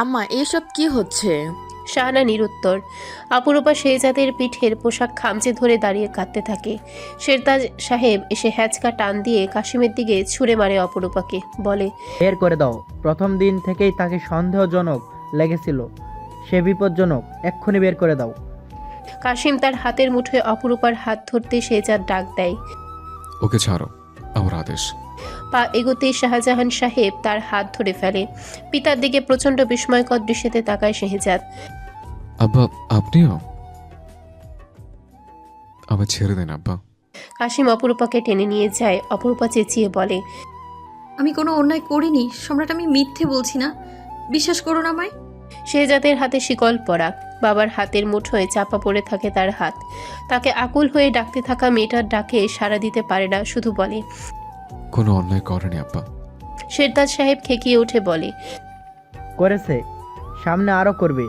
আম্মা এসব কি হচ্ছে? শাহানা নিরুত্তর। অপরূপা শেহজাদের পিঠের পোশাক খামচে ধরে দাঁড়িয়ে কাঁদতে থাকে। শেরতাজ সাহেব এসে হ্যাচকা টান দিয়ে কাশিমের দিকে ছুঁড়ে মারে অপরূপাকে, বলে, বের করে দাও। প্রথম দিন থেকেই তাকে সন্দেহজনক লেগেছিল, সে বিপজ্জনক, এক্ষুনি বের করে দাও। কাশিম তার হাতের মুঠোয় অপরূপার হাত ধরতে শেহজাদ ডাক দেয়। ওকে ছাড়ো, আমার আদেশ। পা এগোতেই শাহজাহান সাহেব তার হাত ধরে ফেলে। পিতার দিকে প্রচন্ড বিস্ময়কর দৃষ্টিতে তাকায় শেহজাদ। আব্বা, আপনিও? আবার ছেড়ে দেন আব্বা। কাশিম অপরূপাকে টেনে নিয়ে যায়। অপরূপা চেঁচিয়ে বলে, আমি কোনো অন্যায় করিনি সম্রাট, আমি মিথ্যে বলছি না, বিশ্বাস করুন আমায়। শেহজাদের হাতে শিকল পরা, বাবার হাতের মুঠোয় চাপা পড়ে থাকে তার হাত। তাকে আকুল হয়ে ডাকতে থাকা মেয়েটার ডাকে সাড়া দিতে পারে না, শুধু বলে, কোনো অন্যায় করেনি আব্বা। শেরতাজ সাহেব খেকিয়ে উঠে বলে, করেছে, সামনে আরও করবে।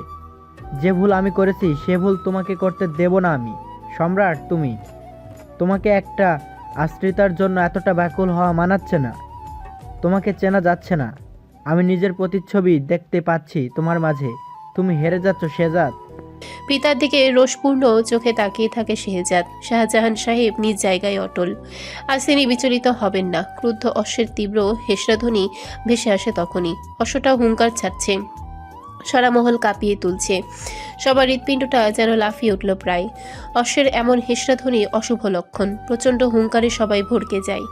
যে ভুল আমি করেছি সে ভুল তোমাকে করতে দেব না আমি। সম্রাট, তোমাকে একটা আশ্রিতার জন্য এতটা ব্যাকুল হওয়া মানাচ্ছে না। তোমাকে চেনা যাচ্ছে না। আমি নিজের প্রতিচ্ছবি দেখতে পাচ্ছি তোমার মাঝে। তুমি হেরে যাচ্ছ শেহজাদ। পিতার দিকে রোষপূর্ণ চোখে তাকিয়ে থাকে শেহজাদ। শাহজাহান সাহেব নিজ জায়গায় অটল। আজ তিনি বিচলিত হবেন না। ক্রুদ্ধ অশ্বের তীব্র হেসরাধ্বনি ভেসে আসে তখনই। অশ্বটাও হুঙ্কার ছাড়ছে, সারা মহল কাঁপিয়ে তুলছে। সবার হৃৎপিণ্ডটা যেন লাফিয়ে উঠল প্রায়। অশ্বের এমন হেসরাধ্বনি অশুভ লক্ষণ। প্রচণ্ড হুঙ্কারে সবাই ভড়কে যায়।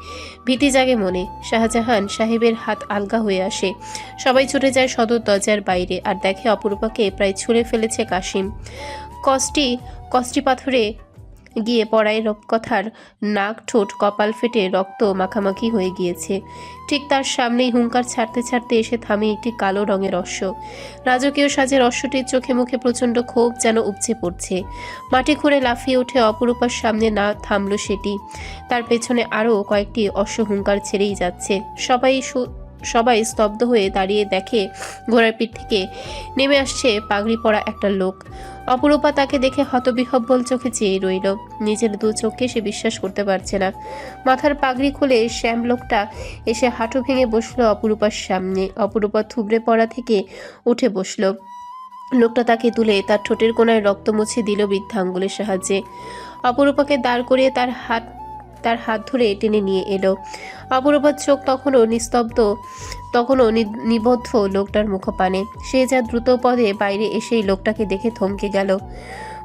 ভীতি জাগে মনে। শাহজাহান সাহেবের হাত আলগা হয়ে আসে। সবাই ছুটে যায় সদর দরজার বাইরে, আর দেখে অপরূপাকে প্রায় ছুঁড়ে ফেলেছে কাশিম। কষ্টি পাথরে গিয়ে পড়ায় রূপকথার নাক, ঠোঁট, কপাল ফেটে রক্ত মাখামাখি হয়ে গিয়েছে। ঠিক তার সামনেই হুঙ্কার ছাড়তে ছাড়তে এসে থামে একটি কালো রঙের অশ্ব। রাজকীয় সাজের অশ্বটির চোখে মুখে প্রচণ্ড ক্ষোভ যেন উপচে পড়ছে। মাটি খুঁড়ে লাফিয়ে উঠে অপরূপার সামনে না থামল সেটি। তার পেছনে আরও কয়েকটি অশ্ব হুঙ্কার ছেড়েই যাচ্ছে। সবাই স্তব্ধ হয়ে দাঁড়িয়ে দেখে ঘোড়ার পিঠ থেকে নেমে আসছে পাগড়ি পরা একটা লোক। অপরূপা তাকে দেখে হতবিহ্বল চোখে চেয়ে রইল। নিজের দু চোখকে সে বিশ্বাস করতে পারছে না। মাথার পাগড়ি খুলে শ্যাম লোকটা এসে হাঁটু ভেঙে বসলো অপরূপার সামনে। অপরূপা থুবড়ে পড়া থেকে উঠে বসলো। লোকটা তাকে তুলে তার ঠোঁটের কোণায় রক্ত মুছে দিল বৃদ্ধাঙ্গুলের সাহায্যে। অপরূপাকে দাঁড় করিয়ে তার হাত ধরে টেনে নিয়ে এলো। অপরূপার চোখ তখনও নিবদ্ধ লোকটার মুখপানে। সে যা দ্রুত পদে বাইরে এসেই লোকটাকে দেখে থমকে গেল।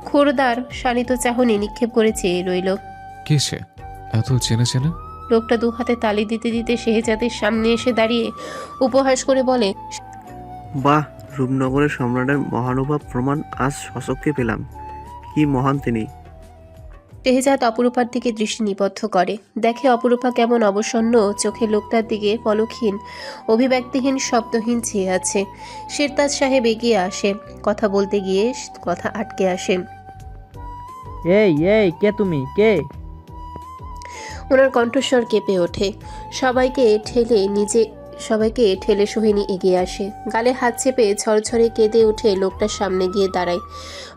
খুরদার শানিত চাহনি নিক্ষেপ করে চেয়ে রইল। কে সে? এত চেনা চেনা। লোকটা দু হাতে তালি দিতে দিতে শেহজাদের সামনে এসে দাঁড়িয়ে উপহাস করে বলে, বাহ, রূপনগরের সম্রাটের মহানুভব প্রমাণ আজ স্বচক্ষে পেলাম। কি মহান তিনি! শেহজাদ অপরূপার দিকে দৃষ্টি নিবদ্ধ করে। দেখে অপরূপা কেমন অবসন্ন চোখে লোকটার দিকে পলকহীন, অভিব্যক্তিহীন, শব্দহীন চেয়ে আছে। শেরতাজ সাহেব এগিয়ে আসে। কথা বলতে গিয়ে কথা আটকে আসে। এই এই, কে তুমি? কে? ওনার কণ্ঠস্বর কেঁপে ওঠে। সবাইকে ঠেলে সোহিনী এগিয়ে আসে। গালে হাত চেপে ঝরঝরে কেঁদে উঠে লোকটার সামনে গিয়ে দাঁড়ায়।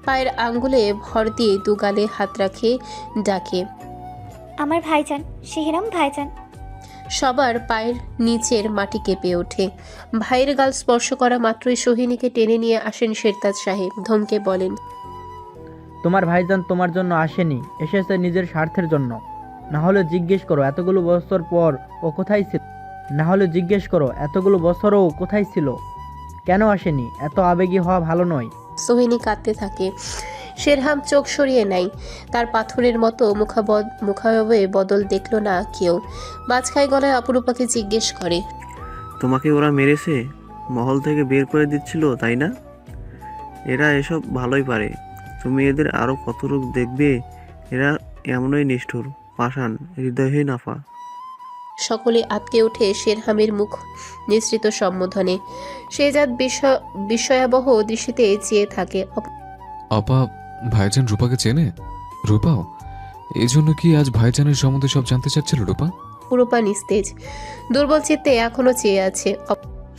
পায়ের আঙ্গুলে ভর দিয়ে দু গালে হাত রাখে, ডাকে, আমার ভাইজান, শিহরাম ভাইজান। সবার পায়ের নিচের মাটি কেঁপে ওঠে। ভাইয়ের গাল স্পর্শ করা মাত্রই সোহিনীকে টেনে নিয়ে আসেন শেরতাজ সাহেব। ধমকে বলেন, তোমার ভাইজান তোমার জন্য আসেনি, এসেছে নিজের স্বার্থের জন্য। না হলে জিজ্ঞেস করো এতগুলো বছর পর ও কোথায় ছিল। না হলে জিজ্ঞেস করো এতগুলো বছরও কোথায় ছিল, কেন আসেনি। এত আবেগী হওয়া ভালো নয়। সোহিনী কাঁদতে থাকে। শেরহাম চোখ সরিয়ে নেয়। তার পাথরের মতো মুখাবয়ে বদল দেখল না কেউ। বাজখাই গলায় অপরূপাকে জিজ্ঞেস করে, তোমাকে ওরা মেরেছে, মহল থেকে বের করে দিচ্ছিল, তাই না? এরা এসব ভালোই পারে। তুমি এদের আরও কত রূপ দেখবে। এরা এমনই নিষ্ঠুর, পাষাণ, হৃদয়হীন আফা। সকলে আটকে ওঠে শেরহামের মুখ নিঃসৃত সম্বোধনে। শেহজাদ বিস্ময়াবহ দৃষ্টিতে চেয়ে থাকে। আপা, ভাইজান রূপাকে চেনে? রূপাও এই জন্য কি আজ ভাইজানের সম্বন্ধে সব জানতে চাচ্ছিল রূপা? পুরোপা নিস্তেজ, দুর্বল চিত্তে এখনো চেয়ে আছে।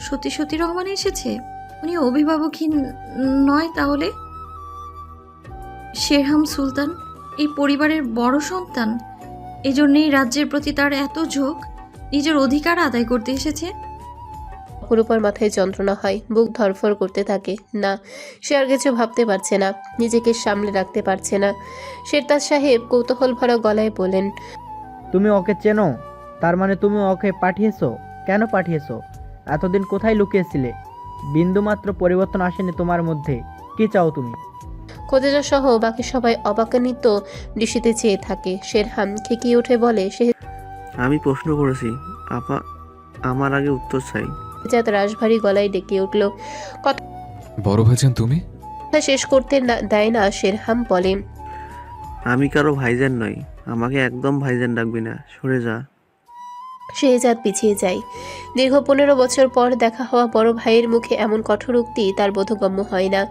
সত্যি সত্যি রহমান এসেছে? উনি অভিভাবকহীন নয় তাহলে? শেরহাম সুলতান এই পরিবারের বড় সন্তান, এজন্যই রাজ্যের প্রতি তার এত ঝোঁক, নিজের অধিকার আদায় করতে এসেছে। অপরূপার মাথায় যন্ত্রণা হয়, বুক ধরফর করতে থাকে। না, সে আর কিছু ভাবতে পারছে না, নিজেকে সামলে রাখতে পারছে না। শেরতাজ সাহেব কৌতূহল ভরা গলায় বলেন, তুমি ওকে চেনো? তার মানে তুমি ওকে পাঠিয়েছো? কেন পাঠিয়েছো? এতদিন কোথায় লুকিয়েছিলে? বিন্দুমাত্র পরিবর্তন আসেনি তোমার মধ্যে। কি চাও তুমি? খোদেজা সহ বাকি সবাই অবাকান্বিত দৃষ্টিতে চেয়ে থাকে। শেরহাম খেকিয়ে উঠে বলে, আমি প্রশ্ন করেছি আপা, আমার আগে উত্তর চাই। শেহজাদ রাশভারী গলায় ডেকে উঠল। বড় ভাইজান তুমি? কথা শেষ করতে দেয় না শেরহাম বলে, আমি কারো ভাইজান নই, আমাকে একদম ভাইজান ডাকবি না, সরে যা। শেহজাদ পিছিয়ে যায়। দীর্ঘ 15 বছর পর দেখা হওয়া বড় ভাইয়ের মুখে এমন কঠোর উক্তি তার বোধগম্য হয় না।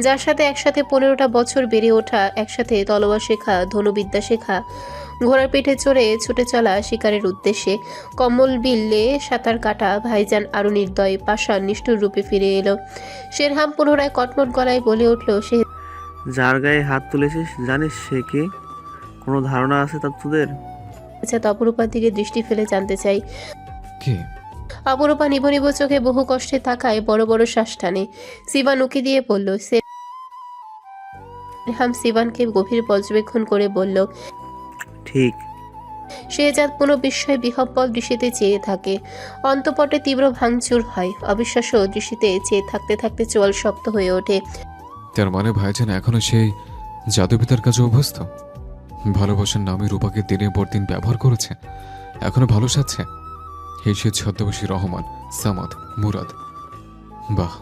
যার সাথে একসাথে 15টা বছর বেড়ে ওঠা, একসাথে তলোয়ার শেখা, ধনুবিদ্যা শেখা, ঘোড়ার পিঠে চড়ে ছুটে চলা শিকারের উদ্দেশ্যে কম্বল বিলে সাঁতার কাটা ভাইজান আরো নির্দয় পাষাণ নিষ্ঠুর রূপে ফিরে এলো। শেরহাম পুনরায় কটমট গলায় বলে উঠল, যার গায়ে হাত তুলেছিস জানিস সে কে? কোনো ধারণা আছে তার তোদের? শেহজাদ অপরূপার দিকে দৃষ্টি ফেলে জানতে চাই। কে? অপরূপা নিভ নিভ চোখে বহু কষ্টে তাকায়, বড় বড় শ্বাস টানে। সিবান উকি দিয়ে বলল। শেরহাম সিবানকে গভীর পর্যবেক্ষণ করে বলল, ঠিক। শেহজাদ কোনো বিস্ময় বিহ্বল দৃষ্টিতে চেয়ে থাকে। অন্তঃপটে তীব্র ভাঙচুর হয়, অবিশ্বাস্য দৃষ্টিতে চেয়ে থাকতে থাকতে চোয়াল শক্ত হয়ে ওঠে। তার মানে ভাইজান এখনো সেই জাদুবিদ্যার কাজে অভ্যস্ত? ভালোবাসার নামে রূপাকে দিনের পর দিন ব্যবহার করেছে, এখনো ভালো সাজছে। এই সে ছদ্মবেশী রহমান, সামাদ, মুরাদ। বাহ,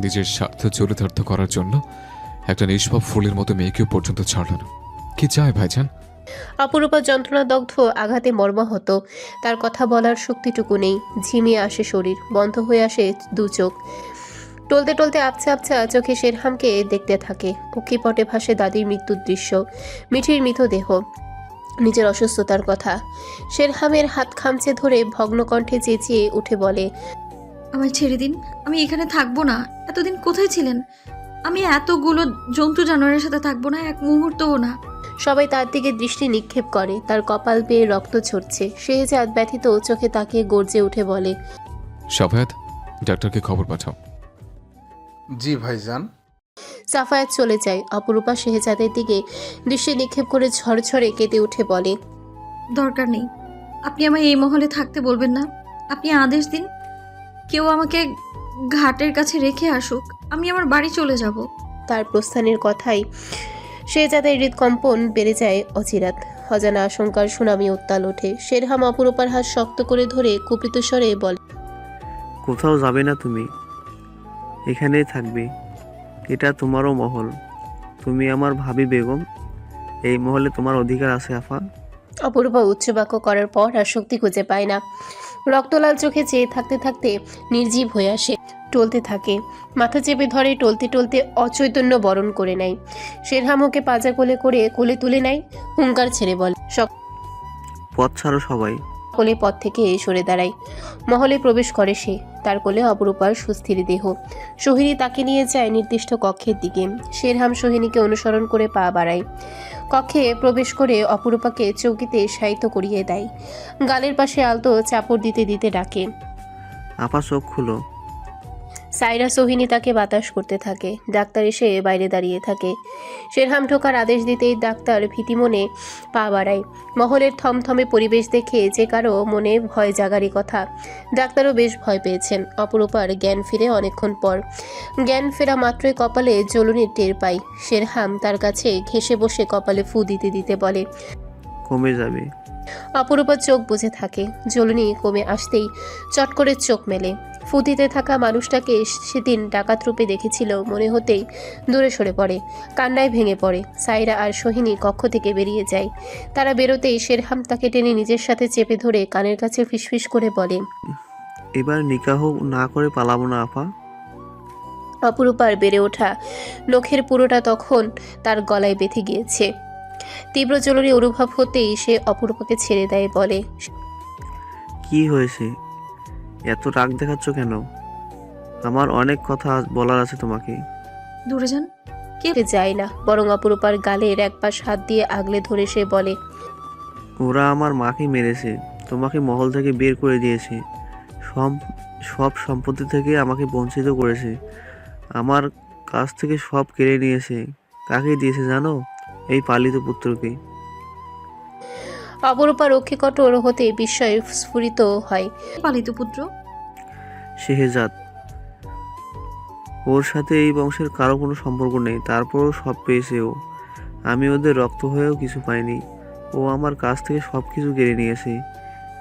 নিজের স্বার্থ চরিতার্থ করার জন্য একটা নিষ্পাপ ফুলের মতো মেয়েকেও পর্যন্ত ছাড়ল না। কি চায় ভাইজান? অপরূপা যন্ত্রণাদগ্ধ আঘাতে মর্মাহত। তার কথা বলার শক্তিটুকু নেই। ঝিমিয়ে আসে শরীর, বন্ধ হয়ে আসে দু চোখ। টলতে টলতে আবছা আবছা চোখে শেরহামকে দেখতে থাকে। কক্ষিপটে ভাসে দাদির মৃত্যুর দৃশ্য, মিঠির মৃতদেহ, নিজের অসুস্থতার কথা। শেরহামের হাত খামচে ধরে ভগ্ন কণ্ঠে চেঁচিয়ে উঠে বলে, আমায় ছেড়ে দিন, আমি এখানে থাকবো না। এতদিন কোথায় ছিলেন? আমি এতগুলো জন্তু জানোয়ারের সাথে থাকবো না, এক মুহূর্তও না। সবাই তার দিকে দৃষ্টি নিক্ষেপ করে। তার কপাল বেয়ে রক্ত ঝরছে। শেহজাদ ব্যথিত চোখে তাকিয়ে গর্জে উঠে বলে, সাফায়াত, ডাক্তারকে খবর পাঠাও। জি ভাইজান। সাফায়াত চলে যায়। অপরূপা শেহজাদের দিকে দৃষ্টি নিক্ষেপ করে ঝরঝরে কেঁদে উঠে বলে, দরকার নেই, আপনি আমায় এই মহলে থাকতে বলবেন না। আপনি আদেশ দিন, কেউ আমাকে ঘাটের কাছে রেখে আসুক, আমি আমার বাড়ি চলে যাব। তার প্রস্থানের কথাই শেহজাদের হৃদকম্পন বেড়ে যায় অচিরাত। অজানা আশঙ্কার সুনামি উত্তাল ওঠে। শেরহাম অপরূপার হাত শক্ত করে ধরে কুপিত স্বরে বলে, কোথাও যাবে না তুমি, এখানেই থাকবে। এটা তোমারও মহল, তুমি আমার ভাবি বেগম, এই মহলে তোমার অধিকার আছে আফা। অপরূপা উচ্চবাক্য করার পর আর শক্তি খুঁজে পায় না। রক্তলাল চোখে চেয়ে থাকতে থাকতে নির্জীব হয়ে আসে। টলতে থাকে, মাথা চেপে ধরে, টলতে টলতে অচৈতন্য বরণ করে নেয়। শেরহাম ওকে পাজা কোলে কোলে তুলে নেয়। হুঙ্কার ছেড়ে বলে, পথ ছাড়ো সবাই। কোলে পথ থেকে সরে দাঁড়ায়। মহলে প্রবেশ করে সে। তার কোলে অপরূপার সুস্থির দেহ। সোহিনী তাকে নিয়ে যায় নির্দিষ্ট কক্ষের দিকে। শেরহাম সোহিনীকে অনুসরণ করে পা বাড়ায়। কক্ষে প্রবেশ করে অপরূপাকে চৌকিতে শায়িত করিয়ে দেয়। গালের পাশে আলতো চাপড় দিতে দিতে ডাকে, আপা চোখ খুলো। সাইরা সোহিনী তাকে বাতাস করতে থাকে। ডাক্তার এসে বাইরে দাঁড়িয়ে থাকে। শেরহাম ঢোকার আদেশ দিতেই ডাক্তার ভীতি মনে পা বাড়ায়। মহলের থমথমে পরিবেশ দেখে যে কারো মনে ভয় জাগারই কথা। ডাক্তারও বেশ ভয় পেয়েছেন। অপরূপার জ্ঞান ফিরে অনেকক্ষণ পর। জ্ঞান ফেরা মাত্রই কপালে জ্বলুনির টের পায়। শেরহাম তার কাছে ঘেঁষে বসে কপালে ফু দিতে দিতে বলে, কমে যাবে। অপরূপা চোখ বুজে থাকে। জ্বলুনি কমে আসতেই চট করে চোখ মেলে। ফুটিতে থাকা মানুষটাকে সেদিন ডাকাত রূপে দেখেছিল মনে হতেই দূরে সরে পড়ে, কান্নায় ভেঙে পড়ে। সাইরা আর সোহিনী কক্ষ থেকে বেরিয়ে যায়। তারা বেরোতেই শেরহাম তাকে টেনে নিজের সাথে চেপে ধরে কানের কাছে ফিসফিস করে বলে, এবার নিকাহ না করে পালাবো না আপা। অপরূপার বেড়ে ওঠা নখের পুরোটা তখন তার গলায় বেঁধে গিয়েছে। তীব্র জ্বলনি অনুভব হতেই সে অপরূপাকে ছেড়ে দেয়, বলে, কি হয়েছে, এত রাগ দেখাচ্ছ কেন? আমার অনেক কথা বলার আছে তোমাকে। দূরে যান। সে যায় না, বরং অপরূপার গালের এক পাশ হাত দিয়ে আগলে ধরে সে বলে, ওরা আমার মাকে মেরেছে, তোমাকে মহল থেকে বের করে দিয়েছে, সব সব সম্পত্তি থেকে আমাকে বঞ্চিত করেছে, আমার কাছ থেকে সব কেড়ে নিয়েছে। কাকে দিয়েছে জানো? এই পালিত পুত্রকে। অপরূপা রক্ষী কঠোর হতে বিস্ময় স্ফুরিত হয়। পালিত পুত্র? শেহজাদ। ওর সাথে এই বংশের কারো কোনো সম্পর্ক নেই, তারপরও সব পেয়েছে ও। আমি ওদের রক্ত হয়েও কিছু পাইনি। ও আমার কাছ থেকে সব কিছু কেড়ে নিয়েছে।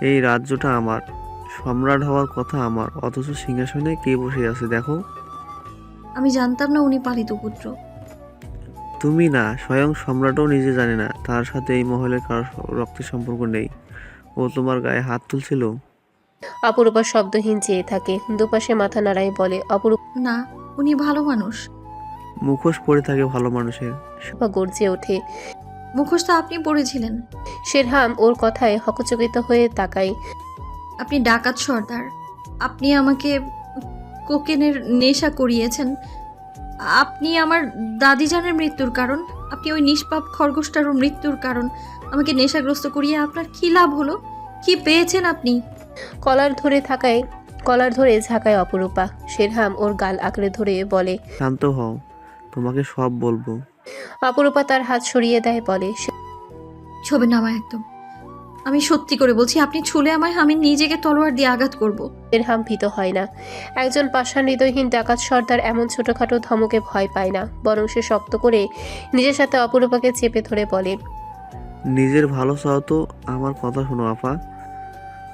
এই রাজ্যটা আমার, সম্রাট হওয়ার কথা আমার, অথচ সিংহাসনে কে বসে আছে দেখো। আমি জানতাম না উনি পালিত পুত্র। তুমি না, স্বয়ং সম্রাটও নিজে জানে না তার সাথে এই মহলের কারো রক্তের সম্পর্ক নেই। ও তোমার গায়ে হাত তুলছিল। অপরূপা শব্দহীন চেয়ে থাকে, দুপাশে মাথা নাড়ায় বলে। অপরূপা না, উনি ভালো মানুষ। মুখোশ পড়ে থাকে ভালো মানুষের। গর্জে ওঠে। মুখোশ তো আপনি পড়েছিলেন। শেরহাম ওর কথায় হকচকিত হয়ে তাকায়। আপনি ডাকাত সর্দার। আপনি আমাকে কোকেনের নেশা করিয়েছেন। আপনি আমার দাদিজানের মৃত্যুর কারণ। আপনি ওই নিষ্পাপ খরগোশটারও মৃত্যুর কারণ। আমাকে নেশাগ্রস্ত করিয়ে আপনার কি লাভ হলো? কি পেয়েছেন আপনি? কলার ধরে ঝাঁকায় অপরূপা। শেরহাম ওর গাল আঁকড়ে ধরে বলে। শান্ত হও, তোমাকে সব বলবো। অপরূপা তার হাত সরিয়ে দেয়, বলে। ছবেন না আমায় একদম। আমি সত্যি করে বলছি, আপনি ছুলে আমায়, আমি নিজেকে তলোয়ার দিয়ে আঘাত করব। শেরহাম ভীত হয় না। একজন পাষাণ হৃদয়হীন ডাকাত সর্দার এমন ছোটখাটো ধমকে ভয় পায় না, বরং সে শক্ত করে নিজের সাথে অপরূপাকে চেপে ধরে বলে। নিজের ভালো চাও তো আমার কথা শোনো আপা।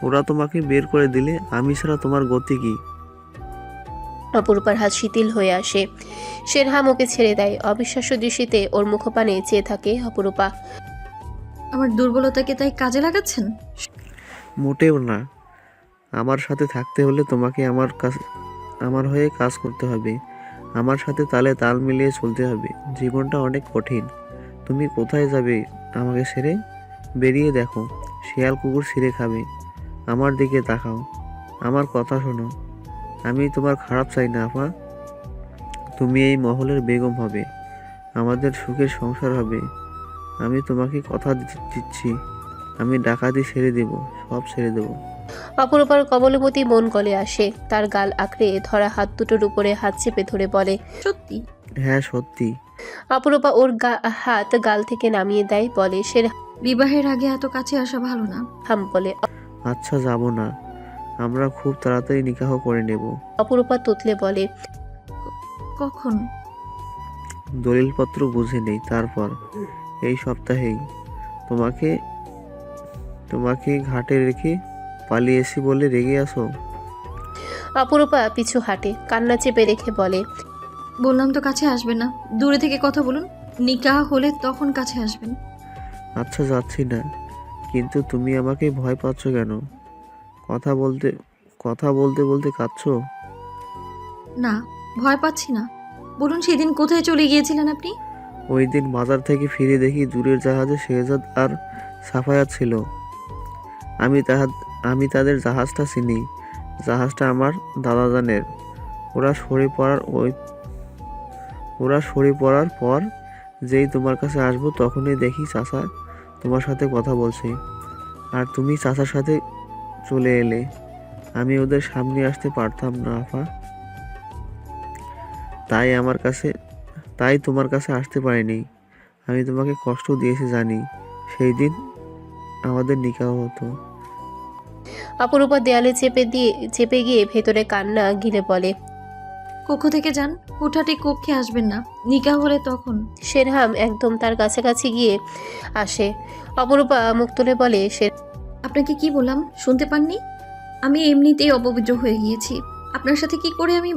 ওরা তোমাকে বের করে দিলে আমি ছাড়া তোমার গতি কি? অপরূপার হাত শিথিল হয়ে আসে। শেরহাম ওকে ছেড়ে দেয়। অবিশ্বাস্য দৃষ্টিতে ওর মুখপানে চেয়ে থাকে অপরূপা। আমার দুর্বলতাকে তাই কাজে লাগাচ্ছেন? মোটেও না। আমার সাথে থাকতে হলে তোমাকে আমার হয়ে কাজ করতে হবে। আমার সাথে তালে তাল মিলিয়ে চলতে হবে। জীবনটা অনেক কঠিন। তুমি কোথায় যাবে আমাকে ছেড়ে? বেরিয়ে দেখো, শিয়াল কুকুর ছিঁড়ে খাবে। আমার দিকে তাকাও, আমার কথা শোনো। আমি তোমার খারাপ চাই না আপা। তুমি এই মহলের বেগম হবে, আমাদের সুখের সংসার হবে। আমি তোমাকে কথা দিচ্ছি, আমি ডাকাতি ছেড়ে দেব, সব ছেড়ে দেব। অপরূপার কমলবতী মন গলে আসে। তার গাল আঁকড়ে ধরা হাত দুটোর উপরে হাত চেপে ধরে বলে। সত্যি? হ্যাঁ সত্যি। অপরূপা ওর হাত গাল থেকে নামিয়ে দেয়, বলে। বিবাহের আগে এত কাছে আসা ভালো না। শেরহাম বলে। আচ্ছা যাব না, আমরা খুব তাড়াতাড়ি নিকাহ করে নেব। অপরূপা তোতলে বলে। কখন? দলিলপত্র বুঝে নেই, তারপর এই সপ্তাহেই। তোমাকে তোমাকে ঘাটে রেখে পালিয়েছি বলে রেগে আসো? অপরূপা পিছু হাঁটে, কান্না চেপে রেখে বলে। বললাম তো কাছে আসবেন না, দূরে থেকে কথা বলুন। নিকাহ হলে তখন কাছে আসবেন। আচ্ছা যাচ্ছি না, কিন্তু তুমি আমাকে ভয় পাচ্ছ কেন? কথা বলতে বলতে কাঁদছো? না, ভয় পাচ্ছি না। বলুন, সেদিন কোথায় চলে গিয়েছিলেন আপনি? ওই দিন বাজার থেকে ফিরে দেখি দূরের জাহাজে শেহজাদ আর সাফায়াত ছিল। আমি তাদের জাহাজটা চিনি। জাহাজটা আমার দাদাজানের। ওরা সরে পড়ার পর যেই তোমার কাছে আসবো তখনই দেখি চাচা তোমার সাথে কথা বলছে, আর তুমি চাচার সাথে চলে এলে। আমি ওদের সামনে আসতে পারতাম না আপা, তাই তোমার কাছে আসতে পারিনি। আমি তোমাকে কষ্ট দিয়েছি জানি। সেই দিন আমাদের নিকাহ হতো। অপরূপা দেয়ালে চেপে গিয়ে ভেতরে কান্না গিলে বলে। কক্ষ থেকে যান, হুঠাটি কক্ষে আসবেন না। নিকাহ হলে তখন। শেরহাম একদম তার কাছাকাছি গিয়ে আসে। অপরূপা মুখ তুলে বলে। আপনাকে কি বললাম, শুনতে পাননি? আমি এমনিতেই অপবিত্র হয়ে গিয়েছি। আপনার সাথে কি করে আমি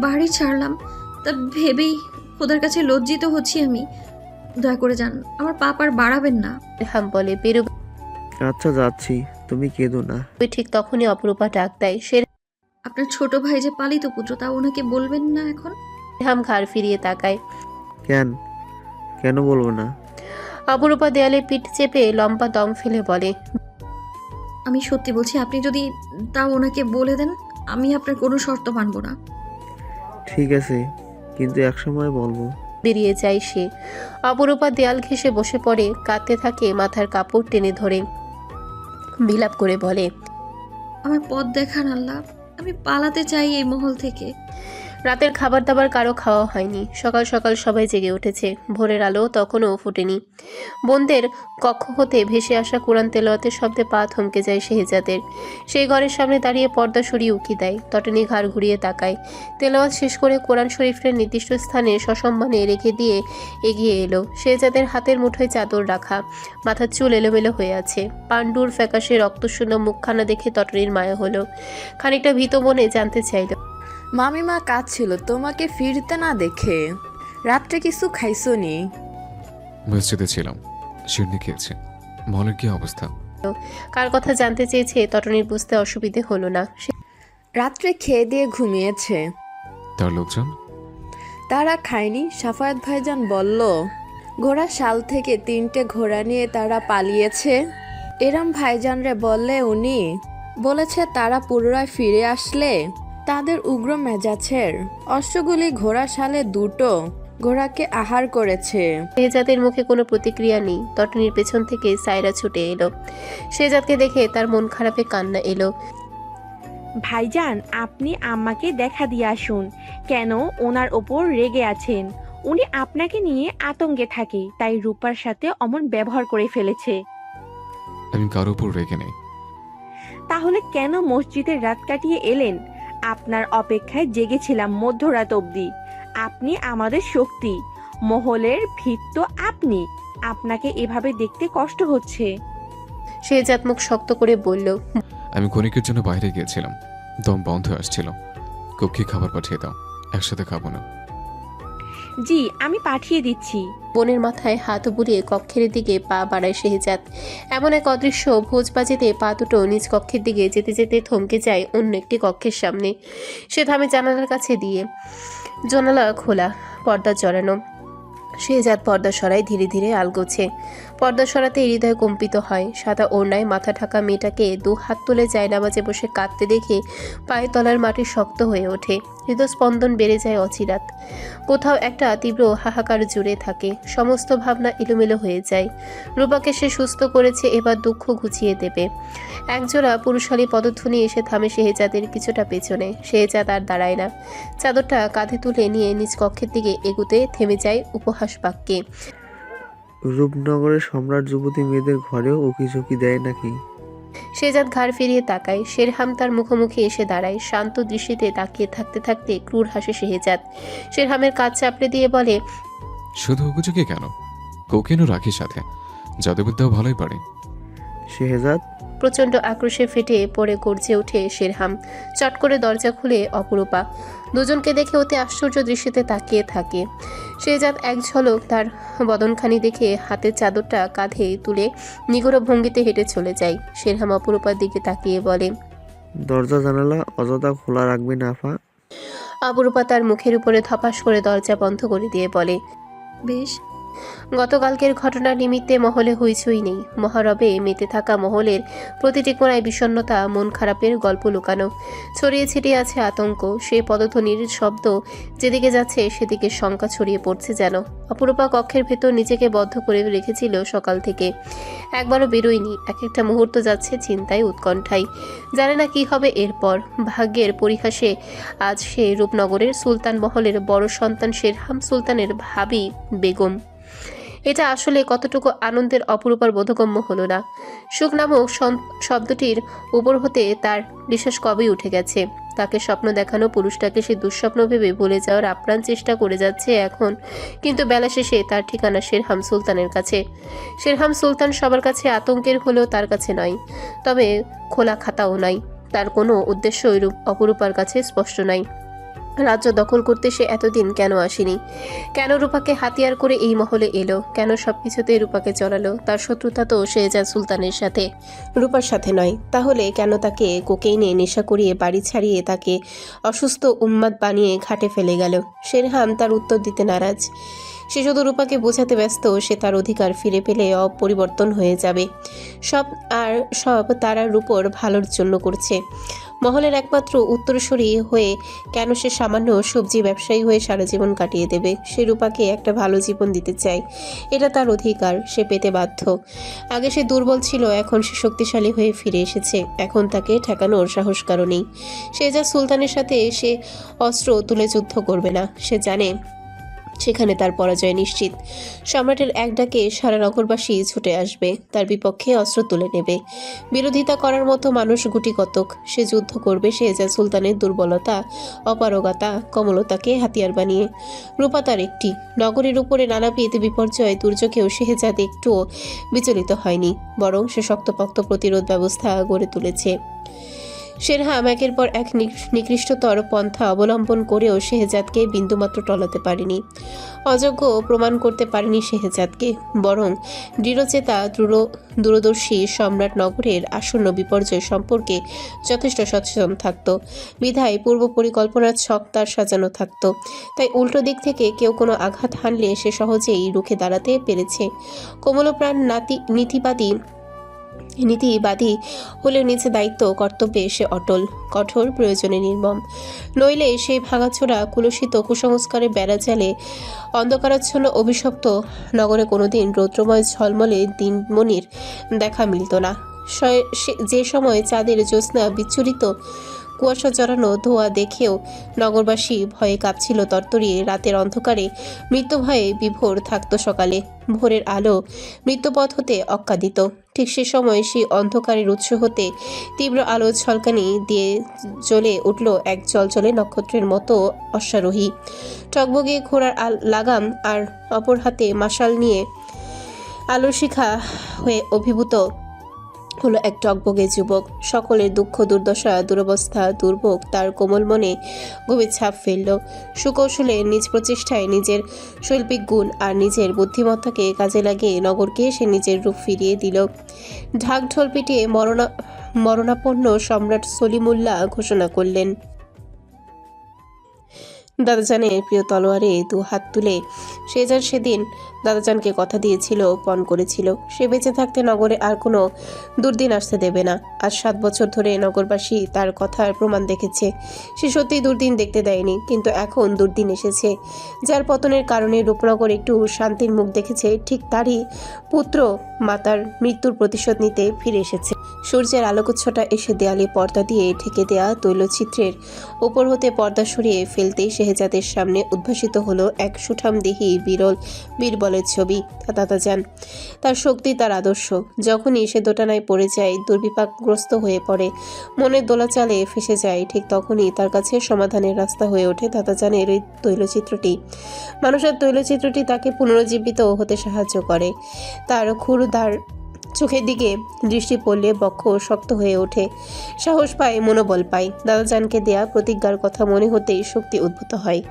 বাড়ি ছাড়লাম তা ভেবেই খোদার কাছে লজ্জিত হচ্ছি আমি। দয়া করে যান, আমার পাপ আর বাড়াবেন না। শেরহাম বলে। বেরোবে। আচ্ছা যাচ্ছি, তুমি কেঁদো না। ঠিক তখনই অপরূপা ডাক দেয়। আপনার ছোট ভাই যে পালিত পুত্র, তা ওনাকে বলবেন না এখন? শেরহাম ঘাড় ফিরিয়ে তাকায়। কেন বলবো না? অপরূপা দেয়ালে পিঠ চেপে লম্বা দম ফেলে বলে। আমি সত্যি বলছি, আপনি যদি তা ওনাকে বলে দেন, আমি আপনার কোনো শর্ত মানব না। ঠিক আছে, কিন্তু একসময় বলবো। বেরিয়ে যায় সে। অপরূপা দেয়াল ঘেঁষে বসে পড়ে, কাঁদতে থাকে, মাথার কাপড় টেনে ধরে বিলাপ করে বলে। আমার পথ দেখান আল্লাহ, আমি পালাতে চাই এই মহল থেকে। রাতের খাবার দাবার কারো খাওয়া হয়নি। সকাল সকাল সবাই জেগে উঠেছে। ভোরের আলো তখনও ফোটেনি। বোনদের কক্ষ হতে ভেসে আসা কোরআন তেলাওয়াতের শব্দে পা থমকে যায় শেহজাদের। সেই ঘরের সামনে দাঁড়িয়ে পর্দা সরিয়ে উকি দেয়। তটনি ঘাড় ঘুরিয়ে তাকায়। তেলাওয়াত শেষ করে কোরআন শরীফের নির্দিষ্ট স্থানে সসম্মানে রেখে দিয়ে এগিয়ে এলো। শেহজাদের হাতের মুঠোয় চাদর রাখা, মাথার চুল এলোমেলো হয়ে আছে। পাণ্ডুর ফ্যাকাশে রক্তশূন্য মুখখানা দেখে তটনির মায়া হলো। খানিকটা ভীত মনে জানতে চাইল, মামিমা কাঁদছিল তোমাকে ফিরতে না দেখে। রাত্রে কিছু খাইছো নি? মসজিদে ছিলাম, শিরনি খেয়েছে। মহলের কি অবস্থা? কার কথা জানতে চেয়েছে তটনির বুঝতে অসুবিধে হলো না। রাত্রে খেয়ে দিয়ে ঘুমিয়েছে। তার লোকজন? তারা খায়নি। সাফায়াত ভাইজান বলল ঘোড়া শাল থেকে 3টে ঘোড়া নিয়ে তারা পালিয়েছে। এরম ভাইজানরে বললে উনি বলেছে তারা পুনরায় ফিরে আসলে তাদের উগ্র মেজাজের অশ্বগুলি ঘোড়া শালে 2টো ঘোড়াকে আহার করেছে। শেহজাদের মুখে কোনো প্রতিক্রিয়া নেই। তটনির পেছন থেকে সায়রা ছুটে এলো। শেহজাদকে দেখে তার মন খারাপে কান্না এলো। ভাইজান, আপনি আম্মাকে দেখা দিয়ে আসুন। কেন ওনার ওপর রেগে আছেন? উনি আপনাকে নিয়ে আতঙ্কে থাকে, তাই রূপার সাথে অমন ব্যবহার করে ফেলেছে। আমি কারো উপর রেগে নেই। তাহলে কেন মসজিদে রাত কাটিয়ে এলেন? আপনার অপেক্ষায় জেগেছিলাম মধ্যরাত অবধি। আপনি আমাদের শক্তি, মহলের ভিত তো আপনি। আপনাকে এভাবে দেখতে কষ্ট হচ্ছে। শেহজাদ মুখ শক্ত করে বলল, আমি ক্ষণিকের জন্য বাইরে গিয়েছিলাম, দম বন্ধ আসছিল। কক্ষে খাবার পাঠিয়ে দাও, একসাথে খাবো না। জি, আমি পাঠিয়ে দিচ্ছি। বোনের মাথায় হাত বুলিয়ে কক্ষের দিকে পা বাড়ায় শেহজাদ। এমন এক অদৃশ্য ভোজবাজিতে পা দুটো নিজ কক্ষের দিকে যেতে যেতে থমকে যায় অন্য একটি কক্ষের সামনে। সে থামে জানালার কাছে দিয়ে। জানালা খোলা, পর্দা জড়ানো। শেহজাদ পর্দা সরায়, ধীরে ধীরে আলগোছে। পর্দা সরাতে হৃদয় কম্পিত হয়। সাদা ওড়নায় মাথা ঢাকা মেয়েটাকে 2 হাত তুলে জায়নামাজে বসে কাঁদতে দেখে পায়ের তলার মাটি শক্ত হয়ে ওঠে। হৃদস্পন্দন বেড়ে যায় অচিরাত। কোথাও একটা তীব্র হাহাকার জুড়ে থাকে। সমস্ত ভাবনা এলোমেলো হয়ে যায়। রূপাকে সে সুস্থ করেছে, এবার দুঃখ ঘুচিয়ে দেবে। একজোড়া পুরুষালী পদধ্বনি এসে থামে শেহজাদের কিছুটা পেছনে। শেহজাদ আর দাঁড়ায় না। চাদরটা কাঁধে তুলে নিয়ে নিজ কক্ষের দিকে এগুতে থেমে যায় উপহাস বাক্যে। রূপনগরের সম্রাট যুবতী মেয়েদের ঘরেও উকিঝুঁকি দেয় নাকি? শেহজাদ ঘাড় ফিরিয়ে তাকায়। শেরহাম তার মুখোমুখি এসে দাঁড়ায়। শান্ত দৃষ্টিতে তাকিয়ে থাকতে থাকতে ক্রূর হাসে শেহজাদ। শেরহামের কাজ চাপড়ে দিয়ে বলে, শুধু হুকুচুকি কেন, কোকেনও রাখি সাথে। জাদুবিদ্যাও ভালোই পারে। শেহজাদ প্রচণ্ড আক্রোশে ফেটে পড়ে গর্জে ওঠে শেরহাম। চট করে দরজা খুলে অপরূপা। দুজনকে দেখে অতি আশ্চর্য দৃষ্টিতে তাকিয়ে থাকে। শেহজাদ এক ঝলক তার বদনখানি দেখে হাতের চাদরটা কাঁধে তুলে নিগড় ভঙ্গিতে হেঁটে চলে যায়। শেরহাম অপরূপার দিকে তাকিয়ে বলে, দরজা জানালা অযথা খোলা রাখবে না আফা। অপরূপা তার মুখের উপরে ধপাস করে দরজা বন্ধ করে দিয়ে বলে, বেশ। গতকালকের ঘটনার নিমিত্তে মহলে হইচই নেই। মহারবে মেতে থাকা মহলের প্রতিটি কোণায় বিষণ্ণতা, মন খারাপের গল্প লুকানো। ছড়িয়ে ছিটিয়ে আছে আতঙ্ক। সে পদধ্বনির শব্দ যেদিকে যাচ্ছে সেদিকে শঙ্কা ছড়িয়ে পড়ছে যেন। অপরূপা কক্ষের ভেতর নিজেকে বদ্ধ করে রেখেছিল সকাল থেকে। একবারও বেরোয়নি। এক একটা মুহূর্ত যাচ্ছে চিন্তায়, উৎকণ্ঠায়। জানে না কি হবে এরপর। ভাগ্যের পরিহাসে আজ সে রূপনগরের সুলতান মহলের বড় সন্তান শেরহাম সুলতানের ভাবি বেগম। এটা আসলে কতটুকু আনন্দের অপরূপার বোধগম্য হলো না। সুখ নামক শব্দটির উপর হতে তার বিশ্বাস কবেই উঠে গেছে। তাকে স্বপ্ন দেখানো পুরুষটাকে সে দুঃস্বপ্ন ভেবে ভুলে যাওয়ার আপ্রাণ চেষ্টা করে যাচ্ছে এখন। কিন্তু বেলা শেষে তার ঠিকানা শেরহাম সুলতানের কাছে। শেরহাম সুলতান সবার কাছে আতঙ্কের হলেও তার কাছে নয়। তবে খোলা খাতাও নাই। তার কোনো উদ্দেশ্য অপরূপার কাছে স্পষ্ট নাই। রাজ্য দখল করতে সে এতদিন কেন আসেনি? কেন রূপাকে হাতিয়ার করে এই মহলে এলো? কেন সবকিছুতে রূপাকে চড়ালো? তার শত্রুতা তো শেহজাদ সুলতানের সাথে, রূপার সাথে নয়। তাহলে কেন তাকে কোকেইনে নেশা করিয়ে বাড়ি ছাড়িয়ে তাকে অসুস্থ উন্মাদ বানিয়ে ঘাটে ফেলে গেল? শেরহাম তার উত্তর দিতে নারাজ। সে শুধু রূপাকে বোঝাতে ব্যস্ত সে তার অধিকার ফিরে পেলে অপরিবর্তন হয়ে যাবে। সব তারা রূপর ভালোর জন্য করছে। মহলের একমাত্র উত্তরসূরি হয়ে কেন সে সামান্য সবজি ব্যবসায়ী হয়ে সারা জীবন কাটিয়ে দেবে? সে রূপাকে একটা ভালো জীবন দিতে চায়, এটা তার অধিকার, সে পেতে বাধ্য। আগে সে দুর্বল ছিল, এখন সে শক্তিশালী হয়ে ফিরে এসেছে, এখন তাকে ঠেকানোর সাহস কারো নেই। শেহজাদ সুলতানের সাথে সে অস্ত্র তুলে যুদ্ধ করবে না, সে জানে সেখানে তার পরাজয় নিশ্চিত। সম্রাটের এক ডাকে সারা নগরবাসী ছুটে আসবে, তার বিপক্ষে অস্ত্র তুলে নেবে। বিরোধিতা করার মতো মানুষ গুটি কতক। সে যুদ্ধ করবে শেহজাদ সুলতানের দুর্বলতা, অপারগতা, কমলতাকে হাতিয়ার বানিয়ে। রূপা তার একটি। নগরীর উপরে নানাবিধ বিপর্যয় দুর্যোগেও শেহজাদ একটুও বিচলিত হয়নি, বরং সে শক্তপোক্ত প্রতিরোধ ব্যবস্থা গড়ে তুলেছে। শেরহাম একের পর এক নিকৃষ্টতর পন্থা অবলম্বন করেও শেহজাদকে বিন্দুমাত্র টলাতে পারেনি। অযোগ্য প্রমাণ করতে পারেনি শেহজাদকে, বরং দৃঢ়চেতা দূরদর্শী সম্রাট নগরের আসন্ন বিপর্যয় সম্পর্কে যথেষ্ট সচেতন থাকত। বিধায় পূর্ব পরিকল্পনার ছক তার সাজানো থাকত। তাই উল্টো দিক থেকে কেউ কোনো আঘাত হানলে সে সহজেই রুখে দাঁড়াতে পেরেছে। কোমলপ্রাণ নীতিবাদী হলেও নিচে দায়িত্ব কর্তব্যে সে অটল, কঠোর, প্রয়োজনে নির্মম। নইলে সেই ভাঙাচোরা কুলসিত কুসংস্কারে বেড়া জালে অন্ধকারাচ্ছন্ন অভিশপ্ত নগরে কোনোদিন রৌদ্রময় ঝলমলে দিনমণির দেখা মিলত না। যে সময় চাঁদের জ্যোৎস্না বিচ্ছুরিত কুয়াশা জড়ানো ধোঁয়া দেখেও নগরবাসী ভয়ে কাঁপছিল তরতরিয়ে, রাতের অন্ধকারে মৃত্যু ভয়ে বিভোর থাকত সকালে। ভোরের আলো মৃত্যুপথ হতে অক্কা দিত। ঠিক সে সময় সেই অন্ধকারের উৎস হতে তীব্র আলো ঝলকানি দিয়ে জ্বলে উঠল এক জলজলে নক্ষত্রের মতো অশ্বারোহী। টকবগে ঘোড়ার লাগাম আর অপর হাতে মশাল নিয়ে আলোর শিখা হয়ে অভিভূত হলো এক টকবগে যুবক। সকলের দুঃখ, দুর্দশা, দুরবস্থা, দুর্ভোগ তার কোমল মনে গভীর ছাপ ফেলল। সুকৌশলে নিজ প্রচেষ্টায় নিজের শৈল্পিক গুণ আর নিজের বুদ্ধিমত্তাকে কাজে লাগিয়ে নগরকে সে নিজের রূপ ফিরিয়ে দিল। ঢাক ঢোল পিটিয়ে মরণাপন্ন সম্রাট সলিমুল্লাহ ঘোষণা করলেন, দাদাজানের প্রিয় তলোয়ারে দু হাত তুলে শেহজাদ সেদিন দাদাজানকে কথা দিয়েছিল, পণ করেছিল, সে বেঁচে থাকতে নগরে আর কোনো দুর্দিন আসতে দেবে না। আজ 7 বছর ধরে নগরবাসী তার কথার প্রমাণ দেখেছে, সে সত্যিই দুর্দিন দেখতে দেয়নি, কিন্তু এখন দুর্দিন এসেছে। যার পতনের কারণে রূপনগর একটু শান্তির মুখ দেখেছে, ঠিক তারই পুত্র মাতার মৃত্যুর প্রতিশোধ নিতে ফিরে এসেছে। সূর্যের আলোকচ্ছটা এসে দেয়ালে পর্দা দিয়ে ঢেকে দেয়া তৈলচিত্রের ওপর হতে পর্দা সরিয়ে ফেলতেই শেহজাদের সামনে উদ্ভাসিত হলো এক সুঠামদেহী বীরবলের ছবি। দাদাজান, তার শক্তি, তার আদর্শ। যখনই সে দোটানায় পড়ে যায়, দুর্বিপাকগ্রস্ত হয়ে পড়ে, মনের দোলাচালে ফেসে যায়, ঠিক তখনই তার কাছে সমাধানের রাস্তা হয়ে ওঠে দাদাজানের ওই তৈলচিত্রটি। মানুষের তৈলচিত্রটি তাকে পুনরুজ্জীবিত হতে সাহায্য করে। তার ক্ষুরধার চোখের দিকে দৃষ্টি পড়লে বক্ষ শক্ত হয়ে ওঠে, সাহস পায়, মনোবল পায়। দাদাজানকে দেয়া প্রতিজ্ঞার কথা মনে হতেই শক্তি উদ্ভূত হয়।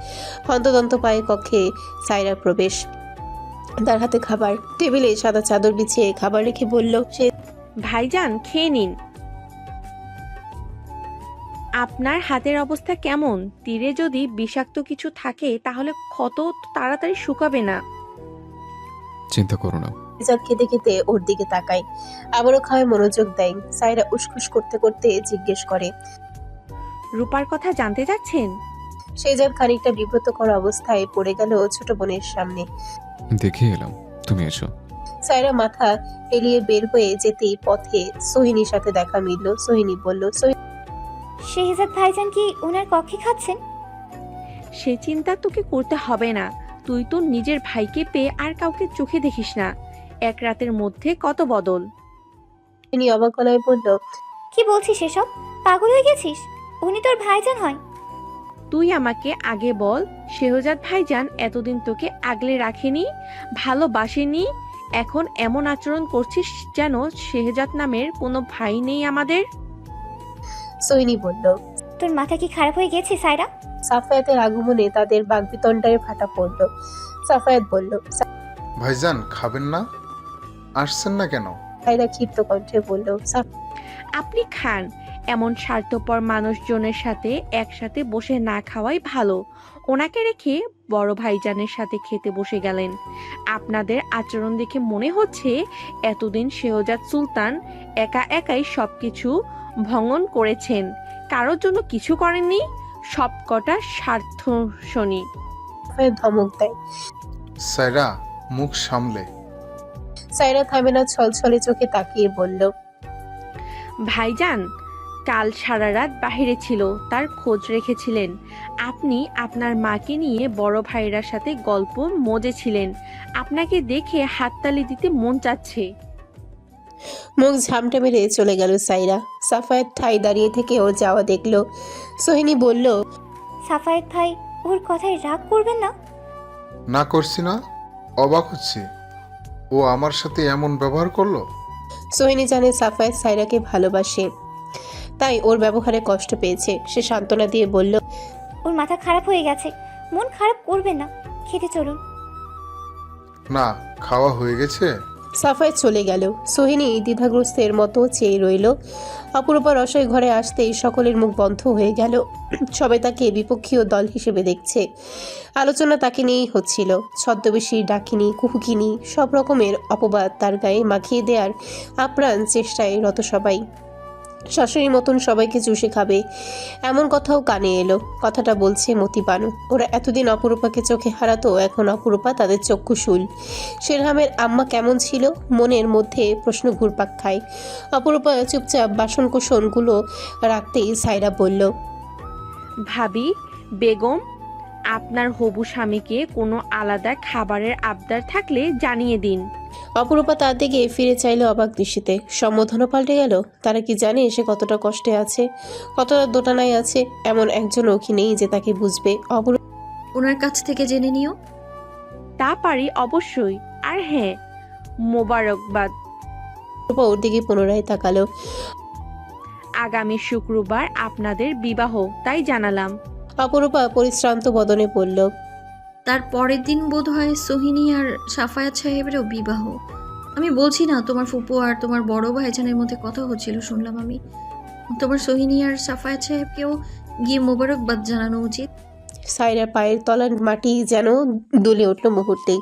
হন্তদন্ত পায়ে কক্ষে সায়রার প্রবেশ। তার হাতে খাবার, টেবিলে সাদা চাদর বিছিয়ে খাবার রেখে বলল, সে ভাইজান খেয়ে নিন। আপনার হাতের অবস্থা কেমন? তীরে যদি বিষাক্ত কিছু থাকে তাহলে ক্ষত তাড়াতাড়ি শুকাবে না। চিন্তা করো না। শেহজাদ খেতে খেতে ওর দিকে তাকায়, আবারও খাওয়ায় মনোযোগ দেয়। সায়রা উসখুস করতে করতে জিজ্ঞেস করে, রূপার কথা জানতে চাচ্ছেন? শেহজাদ খানিকটা বিব্রত করা অবস্থায় পড়ে গেল ছোট বোনের সামনে। দেখে এলাম, তুমি এসো। সায়রা মাথা এলিয়ে বের হয়ে যেতেই পথে সোহিনীর সাথে দেখা মিলল। সোহিনী বলল, শেহজাদ ভাইজান কি ওনার কক্ষে খাচ্ছেন? সে চিন্তা তোকে করতে হবে না, তুই তো নিজের ভাইকে পেয়ে আর কাউকে চোখে দেখিস না। এক রাতের মধ্যে কত বদল। সোহিনী অবাক গলায় বলল, কি বলছিস এসব? পাগল হয়ে গেছিস? উনি তোর ভাইজান হয়। তুই আমাকে আগে বল, শেহজাদ ভাইজান এতদিন তোকে আগলে রাখেনি, ভালোবাসেনি, এখন এমন আচরণ করছিস যেন শেহজাদ নামের কোনো ভাই নেই আমাদের। সোহিনী বলল, তোর মাথা কি খারাপ হয়ে গেছে সায়রা? সাফায়াতের আগমনে তাদের বাগবিতণ্ডায় ফাটা পড়ল। সাফায়াত বলল, ভাইজান খাবেন না? আসছেন না কেন? সায়রা ক্ষিপ্ত কণ্ঠে বলল, আপনি খান, এমন স্বার্থপর মানুষজনের সাথে একসাথে বসে না খাওয়াই ভালো। ওনাকে রেখে বড় ভাইজানের সাথে খেতে বসে গেলেন। আপনাদের আচরণ দেখে মনে হচ্ছে এতদিন শেহজাদ সুলতান একা একাই সবকিছু ভঙ্গন করেছেন, কারোর জন্য কিছু করেননি? সব কটা স্বার্থ শনি। সাফায়াত ধমক দেয়। সাইরা, মুখ সামলে। সাইরা থামে না, ছলছলে চোখে তাকিয়ে বলল, ভাইজান কাল সারা রাত বাহিরে ছিল, তার খোঁজ রেখেছিলেন। আপনি আপনার মাকে নিয়ে বড় ভাইয়ের সাথে গল্প মজেছিলেন। আপনাকে দেখে হাততালি দিতে মন চাচ্ছে। মুখ ঝামটে মেরে চলে গেল সাইরা। সাফায়াত ঠাই দাঁড়িয়ে থেকে ওর যাওয়া দেখলো। সোহিনী বলল, সাফায়েত ভাই ওর কথায় রাগ করবেন না। না করছি না, অবাক হচ্ছি ও আমার সাথে এমন ব্যবহার করলো। সোহিনী জানে সাফায়াত সাইরাকে ভালোবাসে, তাই ওর ব্যবহারে কষ্ট পেয়েছে। সে সান্ত্বনা দিয়ে বলল, ওর মাথা খারাপ হয়ে গেছে, মন খারাপ করবেন না, খেতে চলুন। না, খাওয়া হয়ে গেছে। সাফায়াত চলে গেল। সোহিনী দ্বিধাগ্রস্তের মতো চেয়ে রইল। অপরূপা রসোই ঘরে আসতেই সকলের মুখ বন্ধ হয়ে গেল। সবাই তাকে বিপক্ষীয় দল হিসেবে দেখছে। আলোচনা তাকে নিয়েই হচ্ছিল। ছদ্মবেশী, ডাকিনী, কুহুকিনী সব রকমের অপবাদ তার গায়ে মাখিয়ে দেওয়ার আপ্রাণ চেষ্টায় রত সবাই। শাশুড়ির মতন সবাইকে চুষে খাবে, এমন কথাও কানে এলো। কথাটা বলছে মতি বানু। ওরা এতদিন অপরূপাকে চোখে হারাতো, এখন অপরূপা তাদের চক্ষুশূল। শেরহামের আম্মা কেমন ছিল? মনের মধ্যে প্রশ্ন ঘুরপাক খায়। অপরূপা চুপচাপ বাসনকোসনগুলো রাখতেই সাইরা বলল, ভাবি, বেগম, আপনার হবু স্বামীকে কোনো আলাদা খাবারের আবদার থাকলে জানিয়ে দিন। অপরূপা তার দিকে ফিরে চাইল অবাক দৃষ্টিতে। সম্বোধনও পাল্টে গেল। তারা কি জানে সে কতটা কষ্টে আছে, কতটা দোটানায় আছে? এমন একজনও কি নেই যে তাকে বুঝবে? ওনার কাছ থেকে জেনে নিও। তা পারি অবশ্যই। আর হ্যাঁ, মোবারকবাদ। অপরূপা ওর দিকে পুনরায় তাকালো। আগামী শুক্রবার আপনাদের বিবাহ, তাই জানালাম। অপরূপা পরিশ্রান্ত বদনে বলল, তার পরের দিন বোধ হয় সোহিনী আর সাফায়াত সাহেবেরও বিবাহ। আমি বলছি না, তোমার ফুপু আর তোমার বড় ভাইজানের মধ্যে কথা হচ্ছিল, শুনলাম আমি। তোমার সোহিনী আর সাফায়াত সাহেবকেও গিয়ে মোবারকবাদ জানানো উচিত। সাইরার পায়ের তলার মাটি যেন দুলে উঠল মুহূর্তেই।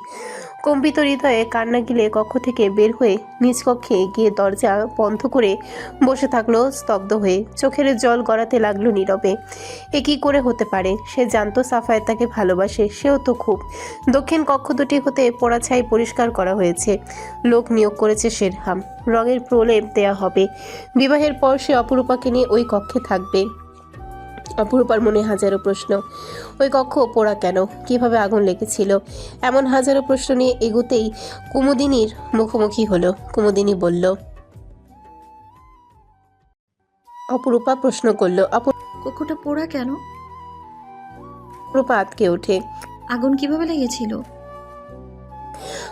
কম্পিত হৃদয়ে কান্না গিলে কক্ষ থেকে বের হয়ে নিজ কক্ষে গিয়ে দরজা বন্ধ করে বসে থাকলো স্তব্ধ হয়ে। চোখের জল গড়াতে লাগলো নীরবে। এ কী করে হতে পারে? সে জানতো সাফায়াত তাকে ভালোবাসে, সেও তো খুব। দক্ষিণ কক্ষ দুটি হতে পোড়া ছাই পরিষ্কার করা হয়েছে। লোক নিয়োগ করেছে শেরহাম। রঙের প্রলেপ দেয়া হবে। বিবাহের পর সে অপরূপাকে নিয়ে ওই কক্ষে থাকবে। অপরূপার মনে হাজারো প্রশ্ন। ওই কক্ষ পোড়া কেন? কিভাবে আগুন লেগেছিল? এমন হাজারো প্রশ্ন নিয়ে এগোতেই কুমুদিনীর মুখোমুখি হলো। কুমুদিনী বলল, অপরূপা প্রশ্ন করল। কক্ষটা পোড়া কেন? অপরূপা আটকে ওঠে। আগুন কিভাবে লেগেছিল?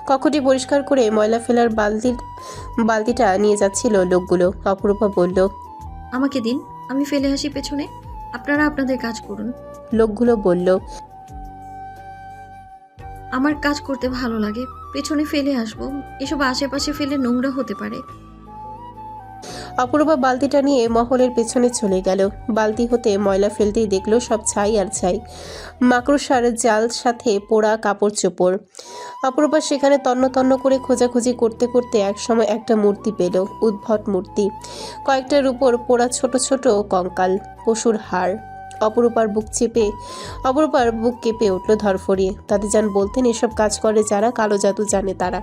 কক্ষটি পরিষ্কার করে ময়লা ফেলার বালতিটা নিয়ে যাচ্ছিল লোকগুলো। অপরূপা বলল, আমাকে দিন, আমি ফেলে আসি পেছনে, আপনারা আপনাদের কাজ করুন। লোকগুলো বলল, আমার কাজ করতে ভালো লাগে, পেছনে ফেলে আসবো। এসব আশেপাশে ফেলে নোংরা হতে পারে। অপরূপা বালতিটা নিয়ে মহলের পেছনে চলে গেল। বালতি হতে ময়লা ফেলতেই দেখলো সব ছাই আর ছাই, মাকড়সার জাল সাথে পোড়া কাপড় চোপড়। অপরূপা সেখানে তন্ন তন্ন করে খোঁজাখুঁজি করতে করতে একসময় একটা মূর্তি পেল। উদ্ভট মূর্তি, কয়েকটার উপর পোড়া ছোট ছোট কঙ্কাল, পশুর হাড়। অপরূপার বুক কেঁপে উঠল ধরফরিয়ে। দাদিজান বলতেন, এসব কাজ করে যারা, কালো জাদু জানে তারা।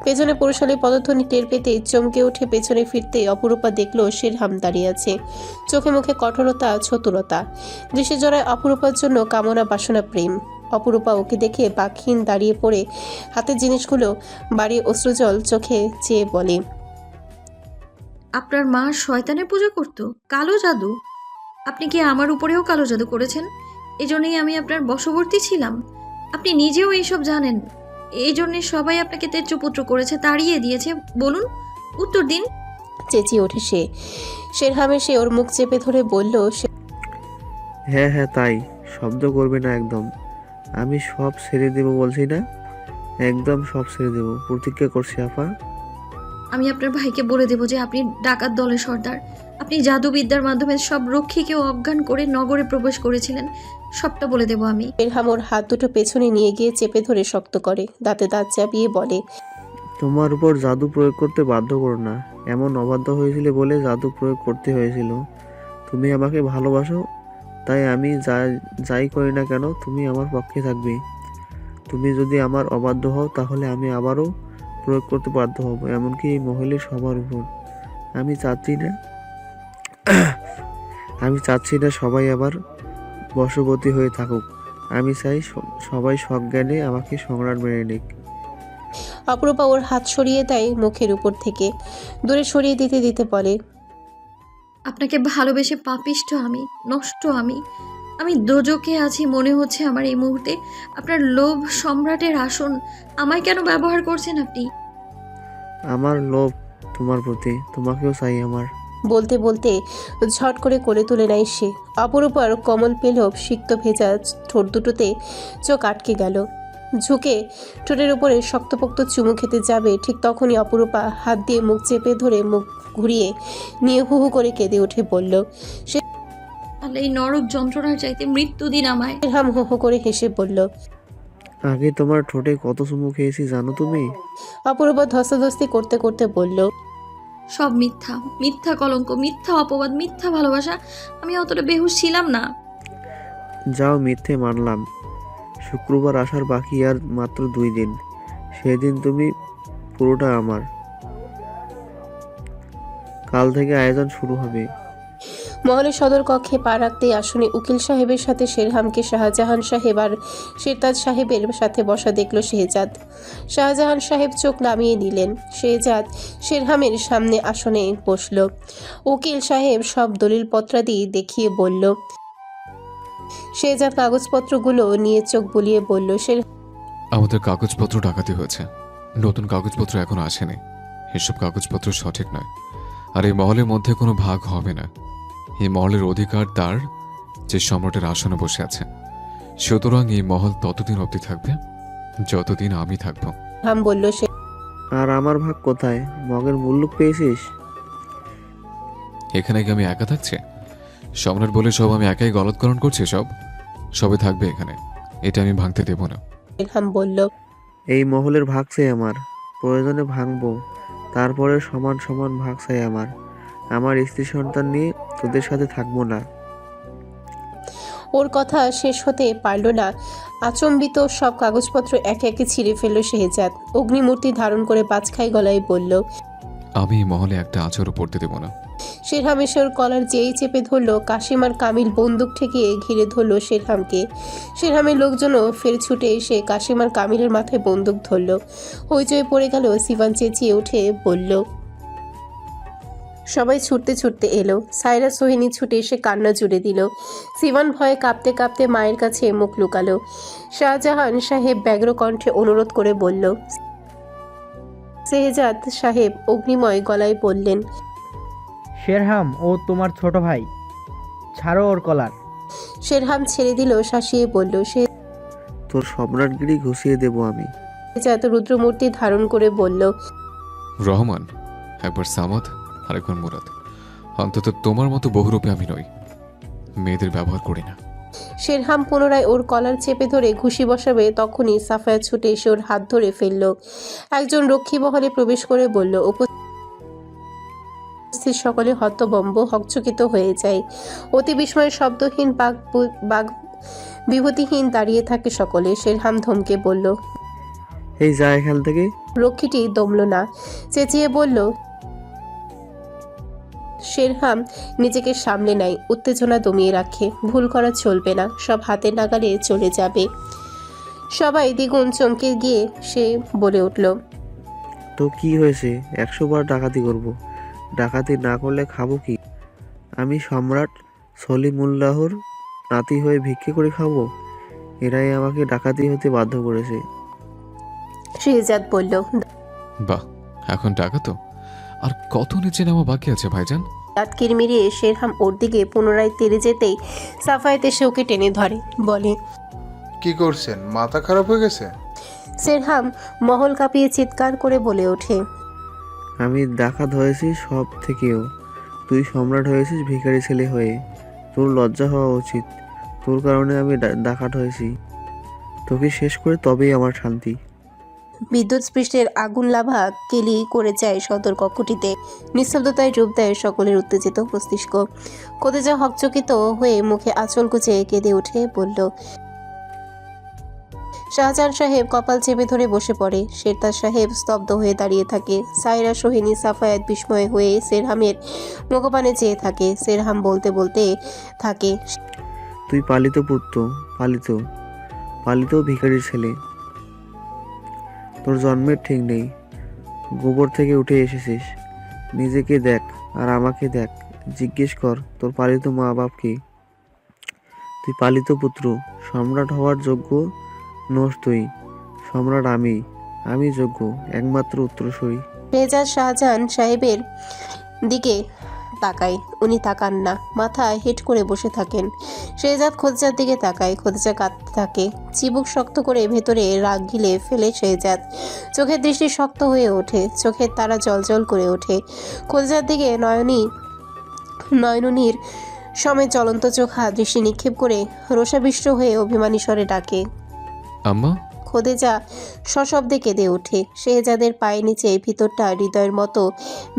পেছনে পুরুষালী পদধ্বনি টের পেতে চমকে উঠে পেছনে ফিরতে অপরূপা দেখলো শেরহাম দাঁড়িয়ে আছে। চোখে মুখে কঠোরতা, চতুরতা। দৃষ্টি জড়ায় অপরূপার জন্য কামনা, বাসনা, প্রেম। অপরূপা ওকে দেখে বাকহীন দাঁড়িয়ে পড়ে হাতের জিনিসগুলো বাড়িয়ে অশ্রুজল চোখে চেয়ে বলে, আপনার মা শয়তানের পূজা করতো? কালো জাদু? আপনি কি আমার উপরেও কালো জাদু করেছেন? এজন্যই আমি আপনার বশবর্তী ছিলাম। আপনি নিজেও এইসব জানেন। এই জন্যে সবাই আপনাকে তেজ্যপুত্র করেছে, তাড়িয়ে দিয়েছে। বলুন, উত্তর দিন। চেঁচিয়ে ওঠে সে। শেরহামের সে ওর মুখ চেপে ধরে বলল, হ্যাঁ হ্যাঁ, তাই। শব্দ করবে না একদম। আমি সব ছেড়ে দেব বলছি না, একদম সব ছেড়ে দেব, প্রতিজ্ঞা করছি আপা। আমি আপনার ভাইকে বলে দেব যে আপনি ডাকাত দলের সর্দার। আপনি জাদুবিদ্যার মাধ্যমে সব রক্ষীকেও অজ্ঞান করে নগরে প্রবেশ করেছিলেন। সবটা বলে দেব আমি। শেরহাম ওর হাত দুটো পেছনে নিয়ে গিয়ে চেপে ধরে শক্ত করে, দাঁতে দাঁত চাপিয়ে বলে, তোমার উপর জাদু প্রয়োগ করতে বাধ্য করো না। এমন অবাধ্য হয়েছিল বলে জাদু প্রয়োগ করতে হয়েছিল। তুমি আমাকে ভালোবাসো, তাই আমি যাই করি না কেন তুমি আমার পক্ষে থাকবে। তুমি যদি আমার অবাধ্য হও তাহলে আমি আবারও প্রয়োগ করতে বাধ্য হব, এমনকি এই মহলের সবার উপর। আমি চাচ্ছি না আমি চাচ্ছি না সবাই আবার বশবর্তী হয়ে থাকুক। আমি চাই সবাই সজ্ঞানে আমাকে সম্রাট মেনে নিক। অপরূপা ওর হাত সরিয়ে দেয় মুখের উপর থেকে, দূরে সরিয়ে দিতে দিতে বলে, আপনাকে ভালোবেসে পাপিষ্ঠ আমি, নষ্ট আমি। আমি দোজকে আছি মনে হচ্ছে আমার এই মুহূর্তে। আপনার লোভ সম্রাটের আসন, আমায় কেন ব্যবহার করছেন আপনি? আমার লোভ তোমার প্রতি, তোমাকেও চাই আমার। বলতে বলতে ঝট করে কোলে তুলে নেয় সে। অপরূপার কমল পেলব সিক্ত ভেজা ঠোঁট দুটোতে চোখ আটকে গেল। ঝুঁকে ঠোঁটের উপরে শক্তপোক্ত চুমু খেতে যাবে, ঠিক তখনই অপরূপা হাত দিয়ে মুখ চেপে ধরে মুখ ঘুরিয়ে নিয়ে হু হু করে কেঁদে উঠে বলল। তাহলে এই নরক যন্ত্রণার চাইতে মৃত্যু দিন আমায়। শেরহাম হু হু করে হেসে বলল। আগে তোমার ঠোঁটে কত চুমু খেয়েছি জানো তুমি? অপরূপা ধস্তাধস্তি করতে করতে বলল, সব মিথ্যা, মিথ্যা কলঙ্ক, মিথ্যা অপবাদ, মিথ্যা ভালোবাসা। আমি অতটা বেহুশ ছিলাম না। যাও, মিথ্যে মানলাম। শুক্রবার আসার বাকি আর মাত্র 2 দিন। সেদিন তুমি পুরোটা আমার। কাল থেকে আয়োজন শুরু হবে। মহলের সদর কক্ষে পা রাখতেই আসনে উকিল সাহেবের সাথে শেরহামকে শাহজাহান সাহেব আর শেরতাজ সাহেবের সাথে বসা দেখল শেহজাদ। শাহজাহান সাহেব চোখ নামিয়ে নিলেন। শেহজাদ শেরহামের সামনে আসনে বসল। উকিল সাহেব সব দলিলপত্রাদি দেখিয়ে বলল। শেহজাদ কাগজপত্রগুলো নিয়ে চোখ বুলিয়ে বলল, আমাদের কাগজপত্র ডাকাতি হয়েছে, নতুন কাগজপত্র এখনো আসেনি। এসব কাগজপত্র সঠিক নয়, আর এই মহলের মধ্যে কোনো ভাগ হবে না। এই মহলের অধিকার তার যে সম্রাটের আসনে বসে আছে। সুতরাং এই মহল ততদিন অবধি থাকবে যতদিন আমি থাকব। শেরহাম বলল, আর আমার ভাগ কোথায়? মগের মুল্লুক পেয়েছিস? এখানে কি আমি একা থাকছি? সম্রাট বলে সব আমি একাই গলৎকরণ করছি? সবে থাকবে এখানে, এটা আমি ভাঙতে দেব না। শেরহাম বলল, এই মহলের ভাগ চাই আমার, প্রয়োজনে ভাঙবো। তারপরে সমান সমান ভাগ চাই আমার। আমার স্ত্রী সন্তান নিয়ে তোদের সাথে থাকবো না। ওর কথা শেষ হতে পারল না। আচম্বিত সব কাগজপত্র একে একে ছিঁড়ে ফেলল শেহজাদ। অগ্নিমূর্তি ধারণ করে বাজখাই গলায় বলল, আমি এই মহলে একটা আচারও পড়তে দেব না। শেরহাম এসে ওর কলার যেই চেপে ধরল, কাশিম আর কামিল বন্দুক ঠেকিয়ে ঘিরে ধরল শেরহামকে। শেরহামের লোকজনও ফের ছুটে এসে কাশিম আর কামিলের মাথায় বন্দুক ধরল। হইচই পড়ে গেল। সিভান চেঁচিয়ে উঠে বলল। সবাই ছুটতে ছুটতে এলো। সায়রা সোহিনী ছুটে এসে কান্না জুড়ে দিল। সিভান ভয়ে কাঁপতে কাঁপতে মায়ের কাছে মুখ লুকালো। শাহজাহান সাহেব ব্যগ্র কণ্ঠে অনুরোধ করে বলল। শেহজাদ সাহেব অগ্নিময় গলায় বললেন, শেরহাম ও তোমার ছোট ভাই, ছাড়ো ওর কলার। শেরহাম ছেড়ে দিল, শাসিয়ে বলল। তোর সম্রাটগিরি ঘুষিয়ে দেব আমি। শেহজাদ রুদ্রমূর্তি ধারণ করে বলল, রহমান, একবার সামাদ, আরেকবার মুরাদ। অন্তত তোমার মতো বহুরূপে আমি নই, মেয়েদের ব্যবহার করি না। শেরহাম পুনরায় ওর কলার চেপে ধরে ঘুষি বসাবে, তখনই সাফায়া ছুটে এসে ওর হাত ধরে ফেলল। একজন রক্ষী মহলে প্রবেশ করে বলল। উপস্থিত সকলে হতবম্ব, হকচকিত হয়ে যায়। অতি বিস্ময়ে শব্দহীন বাঘ বিভূতিহীন দাঁড়িয়ে থাকে সকলে। শেরহাম ধমকে বলল। এই যা এখান থেকে। রক্ষীটি দমল না, চেঁচিয়ে বলল। শেরহাম নিজেকে সামলে নেয়, উত্তেজনা দমিয়ে রাখে। ভুল করা চলবে না, সব হাতের নাগালে চলে যাবে। সবাই দ্বিগুণ চমকে গিয়ে সে বলে উঠল। তো কি হয়েছে? 100 বার ডাকাতি করব। ডাকাতি না করলে খাবো কি? আমি সম্রাট সলিমুল্লাহর নাতি হয়ে ভিক্ষে করে খাবো? এরাই আমাকে ডাকাতি হতে বাধ্য করেছে। শেহজাদ বলল। বাহ, এখন টাকা তো আর কত নিচে নেওয়া বাকি আছে ভাইজান? দাঁত কিরমিরিয়ে শেরহাম ওর দিকে পুনরায় তেড়ে যেতেই সাফায়েত এসে ওকে টেনে ধরে, বলে। কি করছেন? মাথা খারাপ হয়ে গেছে? শেরহাম মহল কাঁপিয়ে চিৎকার করে বলে ওঠে। আমি ডাকাত হয়েছি সব থেকেও। তুই সম্রাট হয়েছিস ভিখারি ছেলে হয়ে। তোর লজ্জা হওয়া উচিত। তোর কারণে আমি ডাকাত হয়েছি। তোকে শেষ করে তবেই আমার শান্তি। বিদ্যুৎ স্পৃষ্টের আগুন লাভা কেলি করে যায় সদর কক্ষটিতে। নিস্তব্ধতায় ডুব দেয় সকলের উত্তেজিত মস্তিষ্ক। খোদেজা হকচকিত হয়ে মুখে আঁচল গুজে কেঁদে উঠে বলল, শাহজাহান সাহেব কপাল চেপে ধরে বসে পড়ে। শেরতাজ সাহেব স্তব্ধ হয়ে দাঁড়িয়ে থাকে। সাইরা, সোহিনী, সাফায়াত বিস্ময় হয়ে সেরহামের মুখপানে চেয়ে থাকে। সেরহাম বলতে বলতে থাকে, তুই পালিত পুত্র, পালিত ভিখারির ছেলে। তোর জন্মের ঠিক নেই, গোবর থেকে উঠে এসেছিস। নিজেকে দেখ আর আমাকে দেখ, জিজ্ঞেস কর তোর পালিত মা বাপ কি। তুই পালিত পুত্র, সম্রাট হওয়ার যোগ্য নোস তুই। সম্রাট আমি যোগ্য একমাত্র উত্তরসূরি। রেজাজ শাহজাহান সাহেবের দিকে তাকায়। উনি তাকান না, মাথা হেট করে বসে থাকেন। শেহজাদ খোদেজার দিকে তাকায়। খোদেজা কাঁদতে থাকে। চিবুক শক্ত করে ভেতরে রাগ গিলে ফেলে শেহজাদ। চোখের দৃষ্টি শক্ত হয়ে ওঠে, চোখের তারা জলজল করে ওঠে। খোদেজার দিকে নয়ননীর সমেত জ্বলন্ত চোখা দৃষ্টি নিক্ষেপ করে রোষাবিষ্ট হয়ে অভিমানী স্বরে ডাকে, আম্মা। খোদেজা সশব্দে কেঁদে ওঠে। শেহজাদের পায়ের নিচে ভিতরটা হৃদয়ের মতো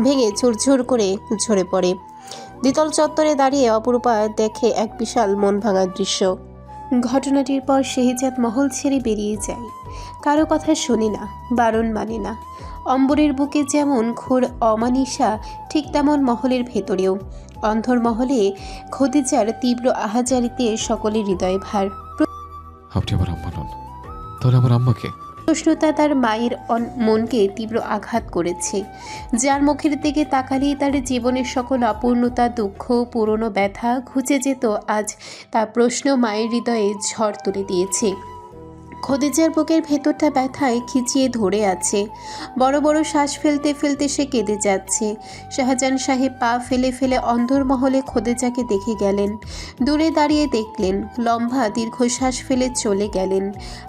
ভেঙে ঝুরঝুর করে ঝরে পড়ে। দ্বিতল চত্বরে দাঁড়িয়ে অপরূপা দেখে এক বিশাল মন ভাঙার দৃশ্য। ঘটনাটির পর শেহজাদ মহল ছেড়ে বেরিয়ে যায়। কারো কথা শুনি না, বারণ মানে না। অম্বরের বুকে যেমন ঘোর অমানিসা, ঠিক তেমন মহলের ভেতরেও। অন্ধর মহলে খোদেজার তীব্র আহাজারিতে সকলের হৃদয় ভার। আপনি আমার আম্মা নন, তাহলে আমার আম্মাকে? প্রশ্নটা তার মায়ের মনকে তীব্র আঘাত করেছে। যার মুখের দিকে তাকালেই তার জীবনের সকল অপূর্ণতা, দুঃখ, পুরনো ব্যথা ঘুচে যেত, আজ তার প্রশ্ন মায়ের হৃদয়ে ঝড় তুলে দিয়েছে। খোদেজার বুকের ভেতরটা ব্যথায় খিচিয়ে ধরে আছে। বড় বড় শ্বাস ফেলতে ফেলতে সে কেঁদে যাচ্ছে। শাহজাহান সাহেব পা ফেলে ফেলে অন্ধর মহলে খোদেজাকে দেখে গেলেন। দূরে দাঁড়িয়ে দেখলেন, লম্বা দীর্ঘশ্বাস ফেলে চলে গেলেন।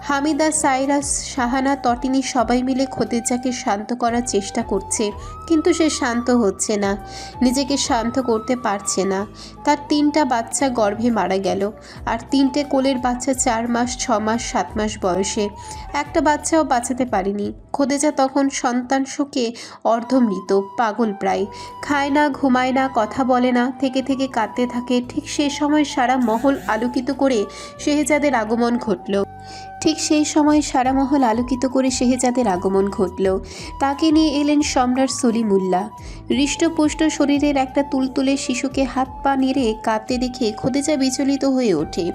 হামিদা, সাইরা, শাহানা, তটিনী সবাই মিলে খোদেজাকে শান্ত করার চেষ্টা করছে, কিন্তু সে শান্ত হচ্ছে না, নিজেকে শান্ত করতে পারছে না। তার 3টা বাচ্চা গর্ভে মারা গেল, আর 3টে কোলের বাচ্চা 4 মাস, 6 মাস, 7 মাস বয়সে। একটা বাচ্চাও বাঁচাতে পারেনি। খোদেজা তখন সন্তান শোকে অর্ধমৃত, পাগল প্রায়। খায় না, ঘুমায় না, কথা বলে না, থেকে থেকে কাঁদতে থাকে। ঠিক সেই সময় সারা মহল আলোকিত করে শেহজাদের আগমন ঘটল। তাকে নিয়ে এলেন সম্রাট সলিমুল্লাহ। হৃষ্টপুষ্ট শরীরের একটা তুলতুলে শিশুকে হাত পা নেড়ে কাঁদতে দেখে খোদেজা বিচলিত হয়ে ওঠে।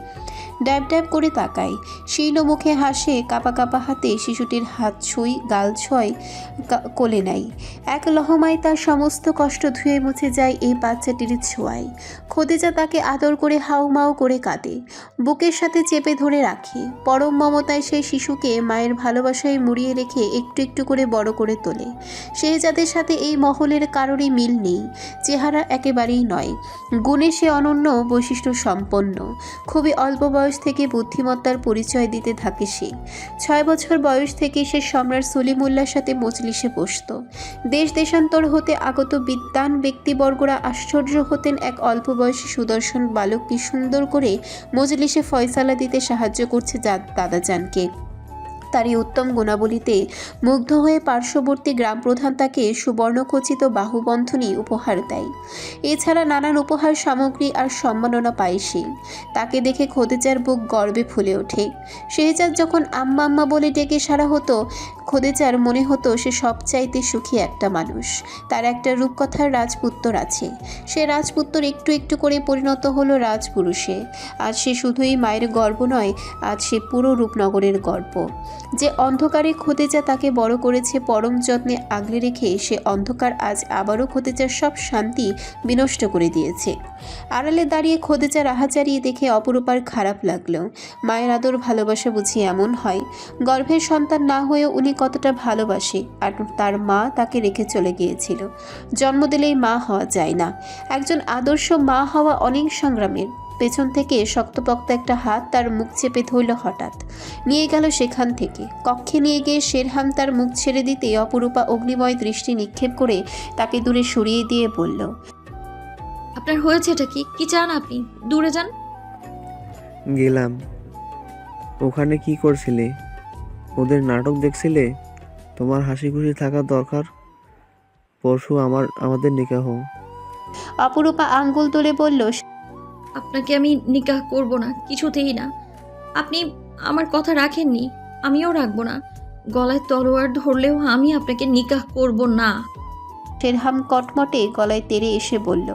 ড্যাব ড্যাব করে তাকায়, শীর্ণ মুখে হাসে, কাঁপা কাঁপা হাতে শিশুটির হাত ছুঁই, গাল ছয়, কোলে নাই। এক লহমায় তার সমস্ত কষ্ট ধুয়ে মুছে যায় এই বাচ্চাটির ছোঁয়ায়। খোদেজা তাকে আদর করে হাউমাউ করে কাঁদে, বুকের সাথে চেপে ধরে রাখে। পরম মমতায় সেই শিশুকে মায়ের ভালোবাসায় মুড়িয়ে রেখে একটু একটু করে বড় করে তোলে। শেহজাদের সাথে এই মহলের কারোরই মিল নেই, চেহারা একেবারেই নয়। গুণে সে অনন্য বৈশিষ্ট্য সম্পন্ন। খুবই অল্প বয়স থেকে বুদ্ধিমত্তার পরিচয় দিতে থাকে সে। 6 বছর বয়স থেকে সে সম্রাট সলিমুল্লাহর সাথে মজলিসে বসত। দেশ দেশান্তর হতে আগত বিদ্বান ব্যক্তিবর্গরা আশ্চর্য হতেন এক অল্প বয়সী সুদর্শন বালককে সুন্দর করে মজলিসে ফয়সালা দিতে সাহায্য করছে দাদাজানকে। তারই উত্তম গুণাবলীতে মুগ্ধ হয়ে পার্শ্ববর্তী গ্রাম প্রধান তাকে সুবর্ণখচিত বাহুবন্ধনী উপহার দেয়। এছাড়া নানান উপহার সামগ্রী আর সম্মাননা পায় সে। তাকে দেখে খোদেজার বুক গর্বে ফুলে ওঠে। শেহজাদ যখন আম্মা আম্মা বলে ডেকে সারা হতো, খোদেজার মনে হতো সে সবচাইতে সুখী একটা মানুষ। তার একটা রূপকথার রাজপুত্তর আছে। সে রাজপুত্তর একটু একটু করে পরিণত হলো রাজপুরুষে। আজ সে শুধুই মায়ের গর্ব নয়, আজ সে পুরো রূপনগরের গর্ব। যে অন্ধকারে খোদেজা তাকে বড় করেছে, পরম যত্নে আগলে রেখে সে অন্ধকার আজ আবারও খোদেজার সব শান্তি বিনষ্ট করে দিয়েছে। আড়ালে দাঁড়িয়ে খোদেজার আহাজারিয়ে দেখে অপরূপার খারাপ লাগলো। মায়ের আদর ভালোবাসা বুঝি এমন হয়? গর্ভের সন্তান না হয়েও উনি কতটা ভালোবাসে, আর তার মা তাকে রেখে চলে গিয়েছিল। জন্ম দিলেই মা হওয়া যায় না। একজন আদর্শ মা হওয়া অনেক সংগ্রামের। পেছন থেকে শক্তপোক্ত একটা হাত তার মুখ চেপে ধরল, হঠাৎ নিয়ে গেল সেখান থেকে। কক্ষে নিয়ে গিয়ে শেরহাম তার মুখ ছেড়ে দিতে অপরূপা অগ্নিময় দৃষ্টি নিক্ষেপ করে তাকে দূরে সরিয়ে দিয়ে বলল, আপনার হয়েছে এটা কি চান আপনি? দূরে যান। গেলাম। ওখানে কি করছিলে? ওদের নাটক দেখছিলে? তোমার হাসি খুশি থাকা দরকার। পরশু আমাদের নিকাহ। অপরূপা আঙ্গুল তুলে বলল, আপনাকে আমি নিকাহ করব না, কিছুতেই না। আপনি আমার কথা রাখেননি, আমিও রাখবো না। গলায় তলোয়ার ধরলেও আমি আপনাকে নিকাহ করব না। শেরহাম কটমটে গলায় তেড়ে এসে বলল,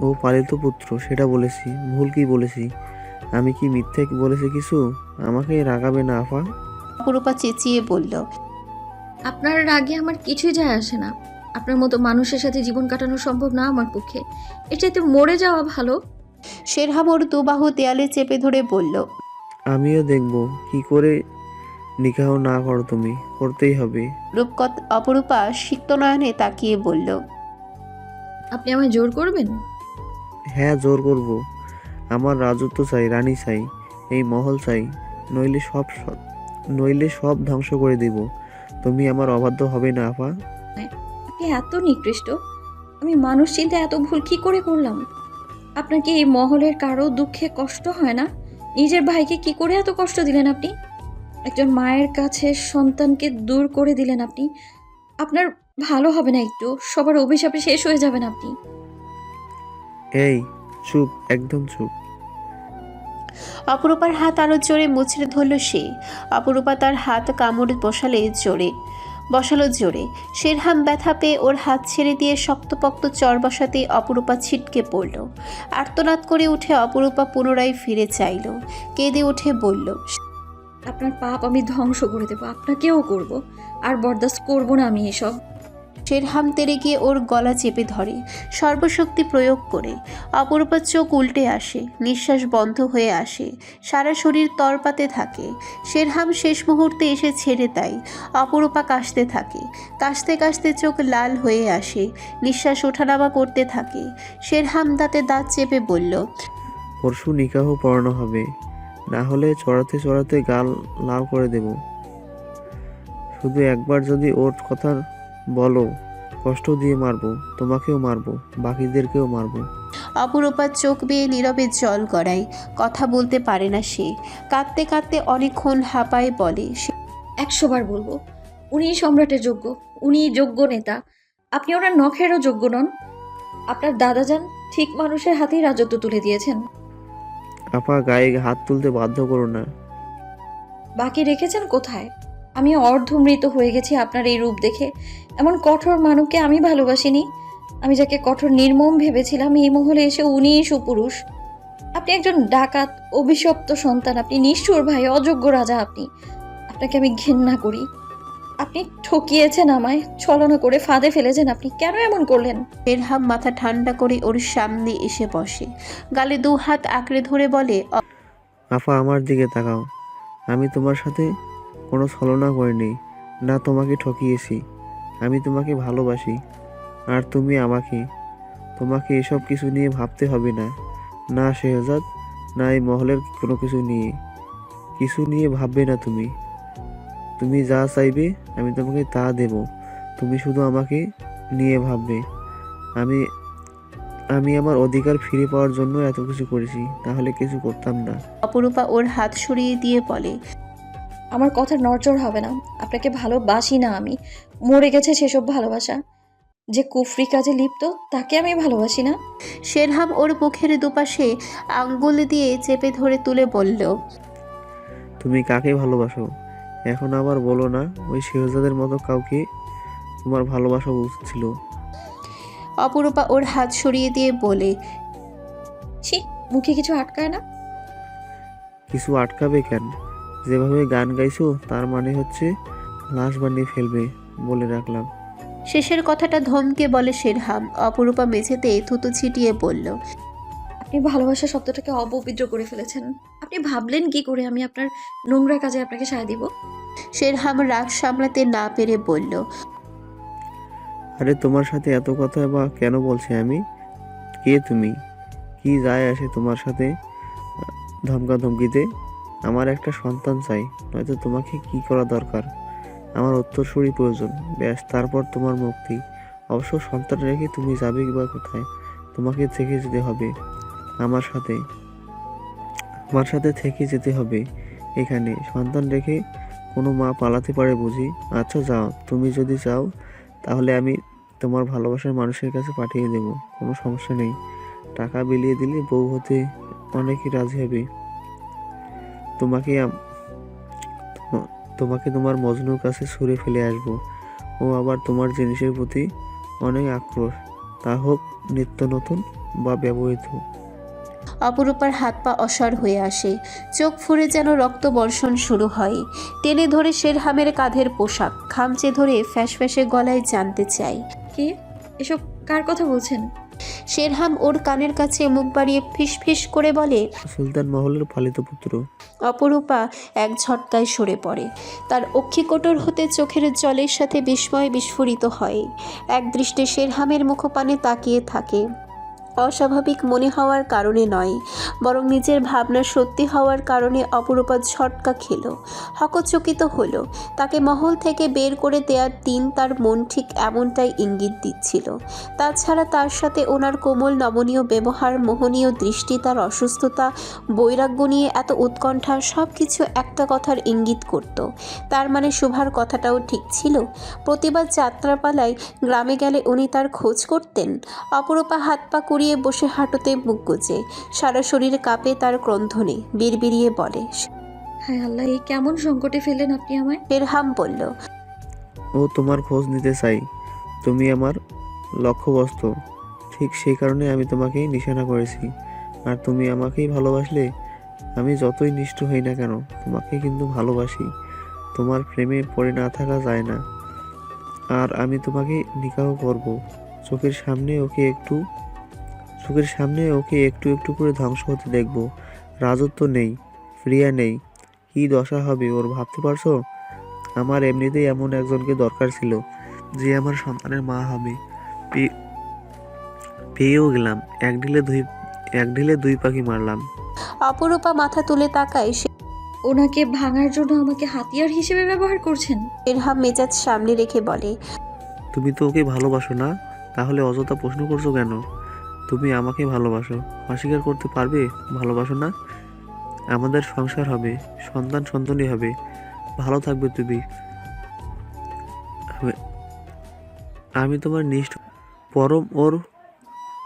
ও পালিত পুত্র, সেটা বলেছি। ভুল কি বলেছি? আমি কি মিথ্যে বলেছি কিছু? আমাকে রাগাবে না আফা। অপরূপা চেঁচিয়ে বলল, আপনার রাগে আমার কিছুই যায় আসে না। আপনার মতো মানুষের সাথে জীবন কাটানো সম্ভব না আমার পক্ষে। এর চাইতে মরে যাওয়া ভালো। শেরহাম ওর দুবাহু দেয়ালে চেপে ধরে বলল, আমিও দেখব কি করে নিকাহ না করো তুমি। করতেই হবে। অপরূপা সিক্ত নয়নে তাকিয়ে বলল, আপনি আমায় জোর করবেন? হ্যাঁ, জোর করব। আমার রাজত্ব চাই, রানী চাই, এই মহল চাই। নইলে সব ধ্বংস করে দিব। তুমি আমার অবাধ্য হবে না আফা। আপনি এত নিকৃষ্ট। আমি মানুষ চিন্তা এত ভুল কি করে করলাম? আপনার কি এই মহলের কারো দুঃখে কষ্ট হয় না? নিজের ভাইকে কি করে এত কষ্ট দিলেন আপনি? একজন মায়ের কাছে সন্তানকে দূর করে দিলেন আপনি। আপনার ভালো হবে না একটু? সবার অভিশাপে শেষ হয়ে যাবেন আপনি। এই চুপ, একদম চুপ। অপরূপার হাত আরো জোরে মুচড়ে ধরল সে। অপরূপা তার হাত কামড়ে বসালো জোরে। শেরহাম ব্যথা পেয়ে ওর হাত ছেড়ে দিয়ে শক্তপোক্ত চর বসাতে অপরূপা ছিটকে পড়ল। আর্তনাদ করে উঠে অপরূপা পুনরায় ফিরে চাইল। কেঁদে উঠে বলল, আপনার পাপ আমি ধ্বংস করে দেবো, আপনাকেও করব। আর বরদাস্ত করব না আমি এসব। শেরহাম তেড়ে গিয়ে ওর গলা চেপে ধরে সর্বশক্তি প্রয়োগ করে। অপরূপার চোখ উল্টে আসে, নিঃশ্বাস বন্ধ হয়ে আসে, সারা শরীর তরপাতে থাকে। শেরহাম শেষ মুহূর্তে এসে ছেড়ে দেয়। অপরূপা কাশতে থাকে, কাশতে কাশতে চোখ লাল হয়ে আসে, নিঃশ্বাস ওঠানামা করতে থাকে। শেরহাম দাঁতে দাঁত চেপে বলল, পরশু নিকাহ পড়ানো হবে, না হলে চড়াতে চড়াতে গাল লাল করে দেব। শুধু একবার যদি ওর কথা বলো, কষ্ট দিয়ে মারবো, তোমাকেও মারবো, বাকিদেরকেও মারবো। অপরূপার চোখ বেয়ে নীরবে জল গড়ায়, কথা বলতে পারে না সে। কাঁদতে কাঁদতে অনেকক্ষণ হাঁপায় বলে, 100 বার বলবো, উনি সম্রাটের যোগ্য, উনি যোগ্য নেতা। আপনি ওনার নখেরও যোগ্য নন। আপনার দাদাজান ঠিক মানুষের হাতেই রাজত্ব তুলে দিয়েছেন। আপা, গায়ে হাত তুলতে বাধ্য করো না। বাকি রেখেছেন কোথায়? আমি অর্ধমৃত হয়ে গেছি আপনার এই রূপ দেখে। এমন কঠোর মানবকে আমি ভালোবাসিনি। আমি যাকে কঠোর নির্মম ভেবেছিলাম, এই মহলে এসে উনিই সুপুরুষ। আপনি একজন ডাকাত, অভিশপ্ত সন্তান। আপনি নিষ্ঠুর ভাই, অযোগ্য রাজা। আপনাকে আমি ঘেন্না করি। আপনি ঠকিয়েছেন আমায়, ছলনা করে ফাঁদে ফেলেছেন। আপনি কেন এমন করলেন? শেরহাম মাথা ঠান্ডা করে ওর সামনে এসে বসে, গালে 2 হাত আঁকড়ে ধরে বলে, আফা, আমার দিকে তাকাও। আমি তোমার সাথে কোনো ছলনা করিনি, না তোমাকে ঠকিয়েছি। আমি তোমাকে ভালোবাসি, আর তুমি আমাকে। তোমাকে এসব কিছু নিয়ে ভাবতে হবে না, না শেহজাদ, না এই মহলের কোনো কিছু নিয়ে ভাববে না তুমি। তুমি যা চাইবে আমি তোমাকে তা দেব। তুমি শুধু আমাকে নিয়ে ভাববে। আমি আমি আমার অধিকার ফিরে পাওয়ার জন্য এত কিছু করেছি, তাহলে কিছু করতাম না। অপরূপা ওর হাত সরিয়ে দিয়ে বলে, আমার কথার নড়চড় হবে না। আপনাকে ভালোবাসি না আমি। মরে গেছে সেসব ভালোবাসা। যে কুফরি কাজে লিপ্ত, তাকে আমি ভালোবাসি না। শেরহাম ওর মুখের দুপাশে আঙ্গুল দিয়ে চেপে ধরে তুলে বলল, তুমি কাকে ভালোবাসো এখন আবার বলো না। ওই শেহজাদের মতো কাউকে তোমার ভালোবাসা উচিত ছিল। অপরূপা ওর হাত সরিয়ে দিয়ে বলে, ছি, মুখে কিছু আটকায় না? কিছু আটকাবে কেন? যেভাবে গান গাইছো তার মানে হচ্ছে লাশ বানিয়ে ফেলবে, বলে রাখলাম। শেষের কথাটা ধমকে বলে শেরহাম। অপরূপা মেঝেতে থুতু ছিটিয়ে বলল, আপনি ভালোবাসা শব্দটাকে অপবিত্র করে ফেলেছেন। আপনি ভাবলেন কি করে আমি আপনার নোংরা কাজে আপনাকে সায় দিব? শেরহাম রাগ সামলাতে না পেরে বলল, আরে তোমার সাথে এত কথা বা কেন বলছি আমি? কে তুমি? কি যায় আসে তোমার সাথে ধমকাধমকিতে? আমার একটা সন্তান চাই, নয়তো তোমাকে কি করা দরকার? আমার উত্তরসূরি প্রয়োজন, ব্যাস, তারপর তোমার মুক্তি। অবশ্য সন্তান রেখে তুমি যাবে বা কোথায়? তোমাকে থেকে যেতে হবে আমার সাথে থেকে যেতে হবে। এখানে সন্তান রেখে কোনো মা পালাতে পারে বুঝি? আচ্ছা যাও, তুমি যদি চাও তাহলে আমি তোমার ভালোবাসার মানুষের কাছে পাঠিয়ে দেব, কোনো সমস্যা নেই। টাকা বিলিয়ে দিলে বউ হতে অনেকেই রাজি হবে। তোমাকে তোমাকে তোমার মজনুর কাছে ছুঁড়ে ফেলে আসবো। ও আবার তোমার জিনিসের প্রতি অনেক আক্রোশ, তা হোক নিত্য নতুন বা ব্যবহৃত। অপরূপার হাত পা অসাড় হয়ে আসে, চোখ ফুঁড়ে যেন রক্ত বর্ষণ শুরু হয়। টেনে ধরে শেরহামের কাঁধের পোশাক খামচে ধরে ফ্যাঁসে গলায় জানতে চায়। কে? এসব কার কথা বলছেন? শেরহাম ওর কানের কাছে মুখ বাড়িয়ে ফিস করে বলে। সুলতান মহলের পালিত পুত্র। অপরূপা এক ঝটকায় সরে পড়ে, তার অক্ষিকোটর হতে চোখের জলের সাথে বিস্ময় বিস্ফোরিত হয়। এক দৃষ্টে শেরহামের মুখপানে তাকিয়ে থাকে, অস্বাভাবিক মনে হওয়ার কারণে নয়, বরং নিজের ভাবনা সত্যি হওয়ার কারণে। অপরূপা ঝটকা খেল, হকচকিত হলো। তাকে মহল থেকে বের করে দেওয়ার দিন তার মন ঠিক এমনটাই ইঙ্গিত দিচ্ছিল। তাছাড়া তার সাথে ওনার কোমল নমনীয় ব্যবহার, মোহনীয় দৃষ্টি, তার অসুস্থতা, বৈরাগ্য নিয়ে এত উৎকণ্ঠা, সব কিছু একটা কথার ইঙ্গিত করত। তার মানে শুভার কথাটাও ঠিক ছিল। প্রতিবার যাত্রাপালায় গ্রামে গেলে উনি তার খোঁজ করতেন। অপরূপা হাত পা কুড়িয়ে বসে হাঁটুতে মুখ গুজে, সারা শরীর কাঁপে তার ক্রন্ধনে, বিড়বিড়িয়ে বলে। হায় আল্লাহ, এই কেমন সংকটে ফেলেন আপনি আমায়? শেরহাম বলল। ও তোমার খোঁজ নিতে চাই, তুমি আমার লক্ষ্যবস্তু। ঠিক সেই কারণে আমি তোমাকেই নিশানা করেছি। আর তুমি আমাকেই ভালোবাসলে, আমি যতই নিষ্ঠুর হই না কেন তোমাকে কিন্তু ভালোবাসি। তোমার প্রেমে পড়ে না থাকা যায় না। আর আমি তোমাকে নিকাহ করব। চোখের সামনে ওকে একটু একটু করে ধ্বংস হতে দেখব। রাজত্ব নেই, প্রিয়া নেই, কি দশা হবে ওর ভাবতে পারছো? আমার এমনিতেই এমন একজনকে দরকার ছিল যে আমার সন্তানের মা হবে। পেয়েও গেলাম, এক ঢিলে দুই পাখি মারলাম। অপরূপা মাথা তুলে তাকায়। ওনাকে ভাঙার জন্য আমাকে হাতিয়ার হিসেবে ব্যবহার করছেন? শেরহাম মেজাজ সামনে রেখে বলে। তুমি তো ওকে ভালোবাসো না, তাহলে অযথা প্রশ্ন করছো কেন? তুমি আমাকে ভালোবাসো, অস্বীকার করতে পারবে ভালোবাসো না? আমাদের সংসার হবে, সন্তানই হবে, ভালো থাকবে তুমি। আমি তোমার পরম ওর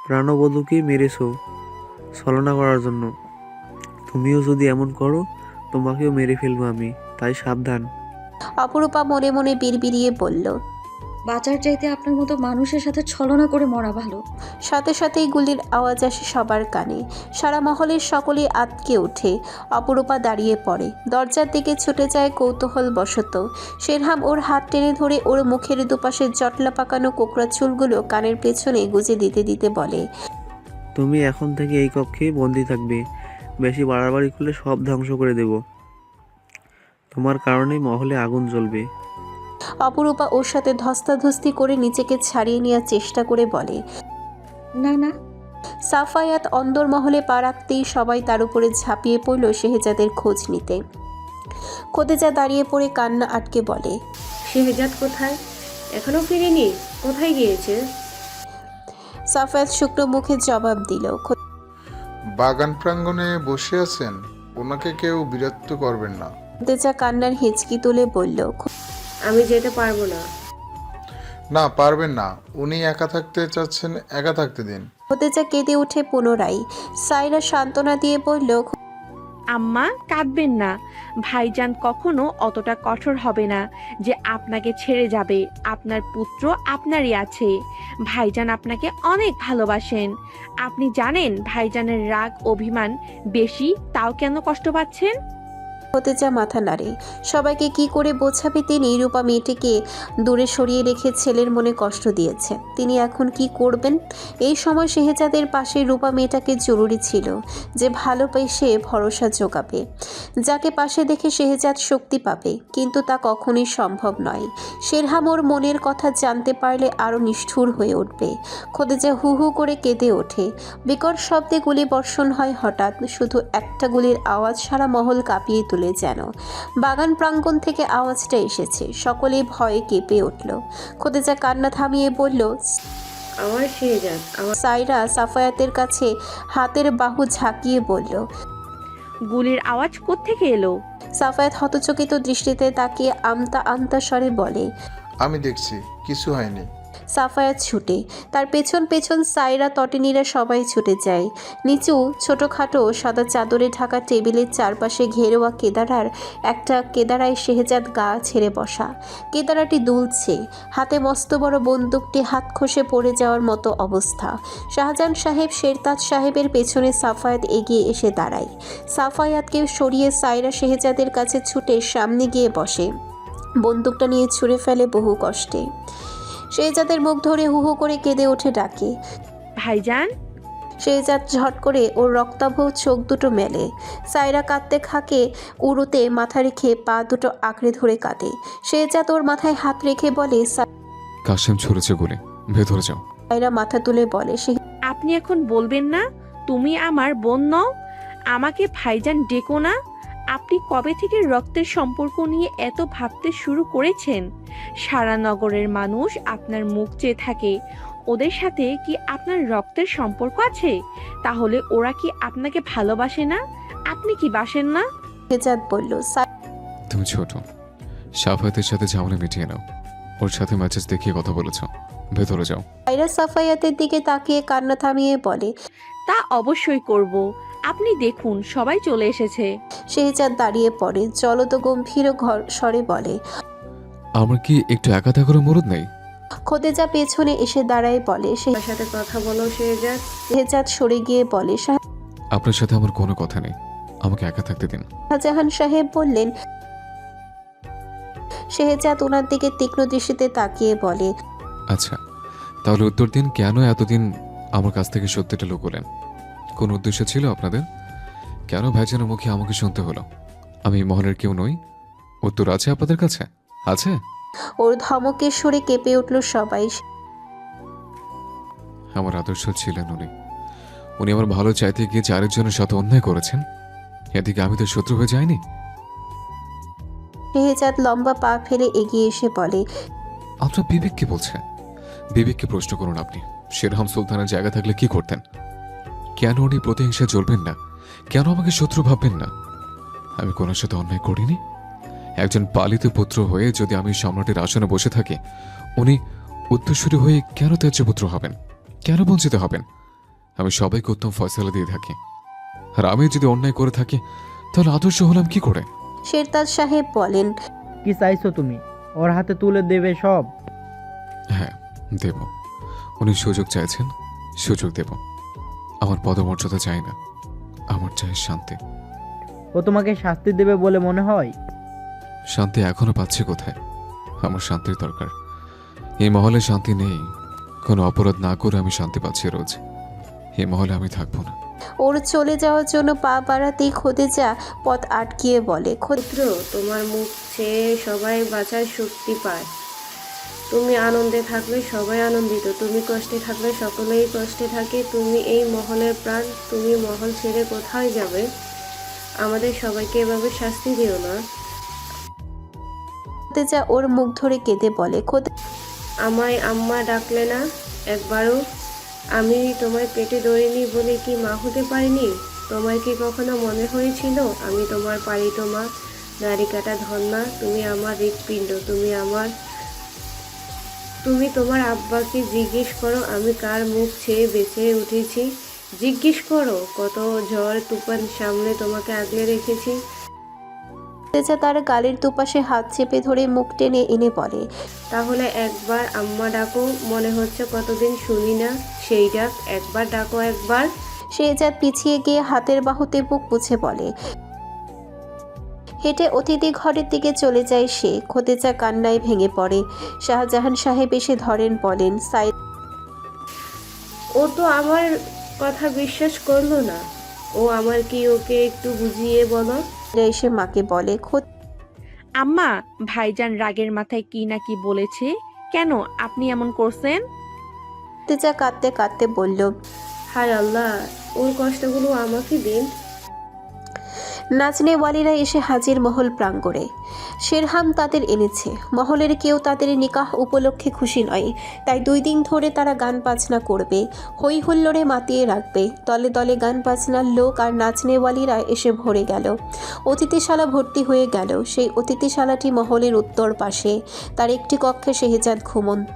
প্রাণবধূকে মেরেছো ছলনা করার জন্য। তুমিও যদি এমন করো, তোমাকেও মেরে ফেলবো আমি, তাই সাবধান। অপরূপা মনে মনে বিড়বিড়িয়ে বলল। বাঁচার চাইতে আপনার মতো মানুষের সাথে ছলনা করে মরা ভালো। সাথে সাথেই গুলির আওয়াজ আসে সবার কানে। সারা মহলের সকলেই আতকে ওঠে। অপরূপা দাঁড়িয়ে পড়ে, দরজার দিকে ছুটে যায় কৌতূহল বশত। শেরহাম ওর হাত টেনে ধরে ওর মুখের দুপাশে জটলা পাকানো কোকড়া চুলগুলো কানের পেছনে গুজে দিতে দিতে বলে। তুমি এখন থেকে এই কক্ষে বন্দি থাকবে। বেশি বাড়াবাড়ি করলে সব ধ্বংস করে দেব। তোমার কারণেই মহলে আগুন জ্বলবে। অপরূপা ওর সাথে ধস্তাধস্তি করে নিজেকে ছাড়িয়ে নেওয়ার চেষ্টা করে বলে। না না। সাফায়াত অন্দর মহলে পা রাখতেই সবাই তার উপরে ঝাঁপিয়ে পড়ল শেহজাদের খোঁজ নিতে। খোদেজা দাঁড়িয়ে পড়ে কান্না আটকে বলে। শেহজাদ কোথায়? এখনো ফিরেনি? কোথায় গিয়েছে? সাফায়াত শুকনো মুখে জবাব দিল। বাগান প্রাঙ্গণে বসে আছেন, ওনাকে কেউ বিরক্ত করবেন না। খোদেজা কান্নার হিচকি তুলে বলল। আমি যেতে পারবো না। না, পারবেন না। উনি একা থাকতে চাচ্ছেন, একা থাকতে দিন। খোদেজা কেঁদে উঠে পুনরায়। সাইরা সান্ত্বনা দিয়ে বলল। আম্মা কাঁদবেন না, ভাইজান কখনো অতটা কঠোর হবে না যে আপনাকে ছেড়ে যাবে। আপনার পুত্র আপনারই আছে, ভাইজান আপনাকে অনেক ভালোবাসেন। আপনি জানেন ভাইজানের রাগ অভিমান বেশি, তাও কেন কষ্ট পাচ্ছেন? খোদেজা মাথা নাড়ে। সবাইকে কি করে বোঝাবে তিনি রূপা মেয়েটিকে দূরে সরিয়ে রেখে ছেলের মনে কষ্ট দিয়েছে। তিনি এখন কি করবেন? এই সময় শেহজাদের পাশে রূপা মেয়েটাকে জরুরি ছিল, যে ভালোবেসে ভরসা জোগাবে, যাকে পাশে দেখে শেহজাদ শক্তি পাবে। কিন্তু তা কখনোই সম্ভব নয়। শেরহাম ওর মনের কথা জানতে পারলে আরও নিষ্ঠুর হয়ে উঠবে। খোদেজা হু হু করে কেঁদে ওঠে। বিকট শব্দে গুলি বর্ষণ হয় হঠাৎ। শুধু একটা গুলির আওয়াজ সারা মহল কাঁপিয়ে তুলে যেন। বাগান প্রাঙ্গণ থেকে আওয়াজটা এসেছে। সকলেই ভয়ে কেঁপে উঠল। খোদেজা কান্না থামিয়ে বলল। আমার শেহজাদ। সাইরা সাফায়াতের কাছে হাতের বাহু ঝাঁকিয়ে বলল। গুলির আওয়াজ কোত্থেকে এলো? সাফায়াত হতচকিত দৃষ্টিতে তাকিয়ে আমতা আমতা স্বরে বলে। আমি দেখছি কিছু হয়নি। সাফায়াত ছুটে, তার পেছন পেছন সাইরা তটিনীরা সবাই ছুটে যায়। নিচু ছোটোখাটো সাদা চাদরে ঢাকা টেবিলের চারপাশে ঘেরোয়া কেদারার একটা কেদারায় শেহজাদ গা ছেড়ে বসা। কেদারাটি দুলছে, হাতে মস্ত বড় বন্দুকটি হাত খসে পড়ে যাওয়ার মতো অবস্থা। শাহজাহান সাহেব শেরতাজ সাহেবের পেছনে সাফায়াত এগিয়ে এসে দাঁড়ায়। সাফায়াতকে সরিয়ে সাইরা শেহজাদের কাছে ছুটে সামনে গিয়ে বসে, বন্দুকটা নিয়ে ছুঁড়ে ফেলে বহু কষ্টে। শেহজাদের মুখ ধরে হু হু করে কেঁদে ওঠে ডাকে। ভাইজান। শেহজাদ ঝট করে ওর রক্তাভ চোখ দুটো মেলে। সাইরা কাঁদতে খাকে উড়োতে মাথা রেখে পা দুটো আঁকড়ে ধরে কাঁদে। শেহজাদ ওর মাথায় হাত রেখে বলে। কাশেম ছুড়েছে গুলি, ভেতরে যাও। সাইরা মাথা তুলে বলে। আপনি এখন বলবেন না তুমি আমার বোন নও? আমাকে ভাইজান ডেকো না। আপনি কবে থেকে রক্তের সম্পর্ক নিয়ে এত ভাবতে শুরু করেছেন? সারা নগরের মানুষ আপনার মুখ চেয়ে থাকে। ওদের সাথে কি আপনার রক্তের সম্পর্ক আছে? তাহলে ওরা কি আপনাকে ভালোবাসে না? আপনি কি বাসেন না? শেহজাদ বলল। তুমি ছোট, সাফায়াতের সাথে ঝামেলা মিটিয়ে নাও। ওর সাথে ম্যাচেস দেখিয়ে কথা বলেছ, ভেতরে যাও। সাইরা সাফায়াতের দিকে তাকিয়ে কান্না থামিয়ে বলে। তা অবশ্যই করব। আপনি দেখুন সবাই চলে এসেছে। শেহজাদ দাঁড়িয়ে পড়ে, জলদ গম্ভীর স্বরে বলে। আমার কি একটু একা থাকার মরদ নেই? খোদেজা পেছনে এসে দাঁড়ায় বলে। আমার সাথে কথা বলো শেহজাদ। শেহজাদ সরে গিয়ে বলে। আপনার সাথে আমার কোনো কথা নেই, আমাকে একা থাকতে দিন। শাহজাহান সাহেব বললেন। শেহজাদ ওনার দিকে তীক্ষ্ণ দৃষ্টিতে তাকিয়ে বলে। আচ্ছা, তাহলে উত্তর দিন, কেন এতদিন আমার কাছ থেকে সত্যিটা লুকোলেন? কোন উদ্দেশ্য ছিল আপনাদের? কেন ভাইজানের মুখে আমাকে শুনতে হলো? আমি মহলের কেউ নই? উত্তর আছে আপনাদের কাছে? আছে? ওর ধমকের সুরে কেঁপে উঠল সবাই। আমার আদর্শ ছিলেন উনি। উনি আমার ভালো চাইতে গিয়ে চারেকজনের সাথে অন্যায় করেছেন। এদিকে আমি তো শত্রু হয়ে যাইনি। শেহজাদ লম্বা পা ফেলে এগিয়ে এসে বলে। আপনার বিবেক কি বলছে? বিবেককে প্রশ্ন করুন আপনি। শেরহাম সুলতানের জায়গা থাকলে কি করতেন? কেন উনি প্রতিহিংসা চলবেন না? কেন আমাকে শত্রু ভাববেন না? আমি কোনো সাথে অন্যায় করিনি। একজন পালিত পুত্র হয়ে যদি আমি সম্রাটের আসনে বসে থাকি, উনি উত্তরসূরি হয়ে কেন ত্যায্য পুত্র হবেন? কেন বঞ্চিত হবেন? আমি সবাইকে উত্তম ফয়সালা দিয়ে থাকি। আর আমি যদি অন্যায় করে থাকি, তাহলে আদর্শ হলাম কি করে? শেরতাজ সাহেব বলেন। কি চাইছো তুমি? ওর হাতে তুলে দেবে সব? হ্যাঁ, দেব। উনি সুযোগ চাইছেন, সুযোগ দেব। আমার পদমর্যাদা চাই না, আমার চাই শান্তি। ও তোমাকে শাস্তি দেবে বলে মনে হয়? শান্তি এখনো পাচ্ছি কোথায়? আমার শান্তির দরকার। এই মহলে শান্তি নেই। কোনো অপরাধ না করে আমি শান্তি পাচ্ছি রোজ। এই মহলে আমি থাকবো না। ওর চলে যাওয়ার জন্য পা বাড়াতেই খোদেজা পথ আটকিয়ে বলে। পুত্র, তোমার মুখ চেয়ে সবাই বাঁচার শক্তি পায়। তুমি আনন্দে থাকলে সবাই আনন্দিত, তুমি কষ্টে থাকলে সকলেই কষ্টে থাকে। তুমি এই মহলের প্রাণ, তুমি মহল ছেড়ে কোথায় যাবে? আমাদের সবাইকে এভাবে শাস্তি দিও না। খোদেজা ওর মুখ ধরে কেঁদে বলে। আমায় আম্মা ডাকলে না একবারও? আমি তোমায় পেটে ধরিনি বলে কি মা হতে পারিনি? তোমার কি কখনো মনে হয়েছিল আমি তোমার পালিত মা, নারী কাটা ধন্যা? তুমি আমার হৃৎপিণ্ড, তুমি তোমার আব্বাকে জিজ্ঞেস করো আমি কার মুখ ছেয়ে বেঁচে উঠেছি। জিজ্ঞেস করো কত ঝড় তুফান সামনে তোমাকে আগলে রেখেছি। খোদেজা তার গালের দুপাশে হাত চেপে ধরে মুখ টেনে এনে বলে। তাহলে একবার আম্মা ডাকো, মনে হচ্ছে কতদিন শুনি না সেই ডাক। একবার ডাকো, একবার। শেহজাদ পিছিয়ে গিয়ে হাতের বাহুতে বুক মুছে বলে। হেঁটে অতিথি ঘরের দিকে চলে যায় সে। খোদেজা কান্নায় ভেঙে পড়ে। শাহজাহান সাহেব এসে ধরেন, বলেন। ও তো আমার কথা বিশ্বাস করলো না। ও আমার কি, ওকে একটু বুঝিয়ে বলো। এসে মাকে বলে। আম্মা, ভাইজান রাগের মাথায় কি না কি বলেছে। কেন আপনি এমন করছেন? খোদেজা কাঁদতে কাঁদতে বলল। হায় আল্লাহ, ওর কষ্টগুলো আমাকে দিন। নাচনেওয়ালিরা এসে হাজির মহল প্রাঙ্গণে। শেরহাম তাদের এনেছে। মহলের কেউ তাদের নিকাহ উপলক্ষে খুশি নয়, তাই 2 দিন ধরে তারা গান বাজনা করবে, হই হুল্লোড়ে মাতিয়ে রাখবে। দলে দলে গান বাজনার লোক আর নাচনেওয়ালিরা এসে ভরে গেল। অতিথিশালা ভর্তি হয়ে গেল। সেই অতিথিশালাটি মহলের উত্তর পাশে। তার একটি কক্ষে শেহজাদ ঘুমন্ত।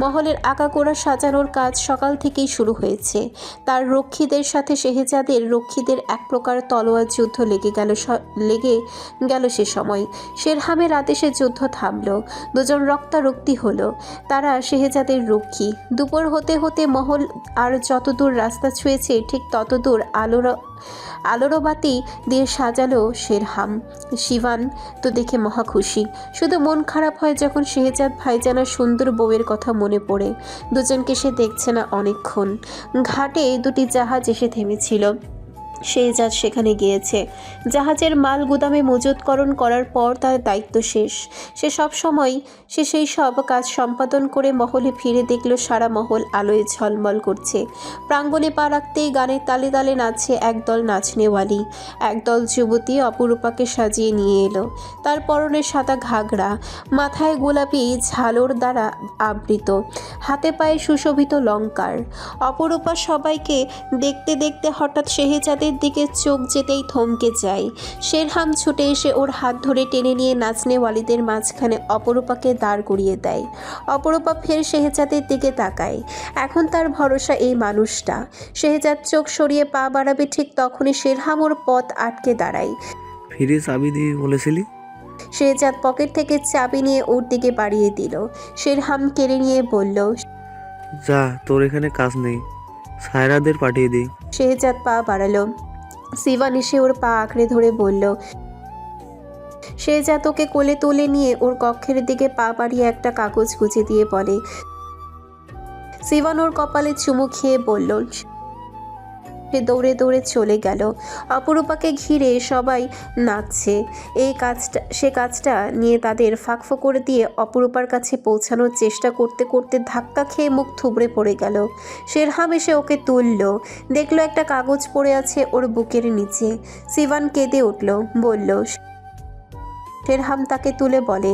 মহলের আঁকাগোড়া সাজানোর কাজ সকাল থেকেই শুরু হয়েছে। তার রক্ষীদের সাথে শেহজাদের রক্ষীদের এক প্রকার তলোয়ার যুদ্ধ লেগে গেল সে সময়। শেরহামের আদেশে যুদ্ধ থামল। 2 জন রক্তারক্তি হলো। তারা শেহজাদের রক্ষী। দুপুর হতে হতে মহল আর যতদূর রাস্তা ছুঁয়েছে ঠিক ততদূর আলোরবাতি দিয়ে সাজালো শেরহাম। শিবান তো দেখে মহা খুশি। শুধু মন খারাপ হয় যখন শেহজাদ ভাইজানার সুন্দর বউয়ের কথা মনে পড়ে। দুজনকে সে দেখছে না অনেকক্ষণ। ঘাটে 2টি জাহাজ এসে থেমেছিল। শেহজাদ সেখানে গিয়েছে। জাহাজের মাল গুদামে মজুতকরণ করার পর তার দায়িত্ব শেষ। সে সেই সব কাজ সম্পাদন করে মহলে ফিরে দেখল সারা মহল আলোয় ঝলমল করছে। প্রাঙ্গণে পা রাখতেই গানের তালে তালে নাচছে একদল নাচনেওয়ালি। একদল যুবতী অপরূপাকে সাজিয়ে নিয়ে এলো। তার পরনে সাদা ঘাগরা, মাথায় গোলাপি ঝালর দ্বারা আবৃত, হাতে পায়ে সুশোভিত লঙ্কার। অপরূপা সবাইকে দেখতে দেখতে হঠাৎ শেহজাদের দিকে চোখ যেতেই থমকে যায়। শেরহাম ছুটে এসে ওর হাত ধরে টেনে নিয়ে নাচনেওয়ালিদের মাঝখানে অপরূপাকে দাঁড় করিয়ে দেয়। অপরূপা ফের শেহজাদের দিকে তাকায়। এখন তার ভরসা এই মানুষটা। শেহজাদ চোখ সরিয়ে পা বাড়াবে ঠিক তখনই শেরহাম ওর পথ আটকে দাঁড়ায়। ফিরে চাবি দিবি বলেছিলি? শেহজাদ পকেট থেকে চাবি নিয়ে ওর দিকে বাড়িয়ে দিল। শেরহাম কেড়ে নিয়ে বলল, যা, তোর এখানে কাজ নেই, সায়রাদের পাঠিয়ে দিই। শেহজাদ পা বাড়ালো। সিভান এসে ওর পা আঁকড়ে ধরে বলল। শেহজাদ ওকে কোলে তুলে নিয়ে ওর কক্ষের দিকে পা বাড়িয়ে একটা কাগজ গুছিয়ে দিয়ে বলে। সিভান ওর কপালে চুমু খেয়ে বলল। সে দৌড়ে দৌড়ে চলে গেল। অপরূপাকে ঘিরে সবাই নাচছে। সে কাজটা নিয়ে তাদের ফাঁকফো করে দিয়ে অপরূপার কাছে পৌঁছানোর চেষ্টা করতে করতে ধাক্কা খেয়ে মুখ থুবড়ে পড়ে গেল। শেরহাম এসে ওকে তুলল। দেখলো একটা কাগজ পড়ে আছে ওর বুকের নিচে। সিভান কেঁদে উঠল, বলল। শেরহাম তাকে তুলে বলে,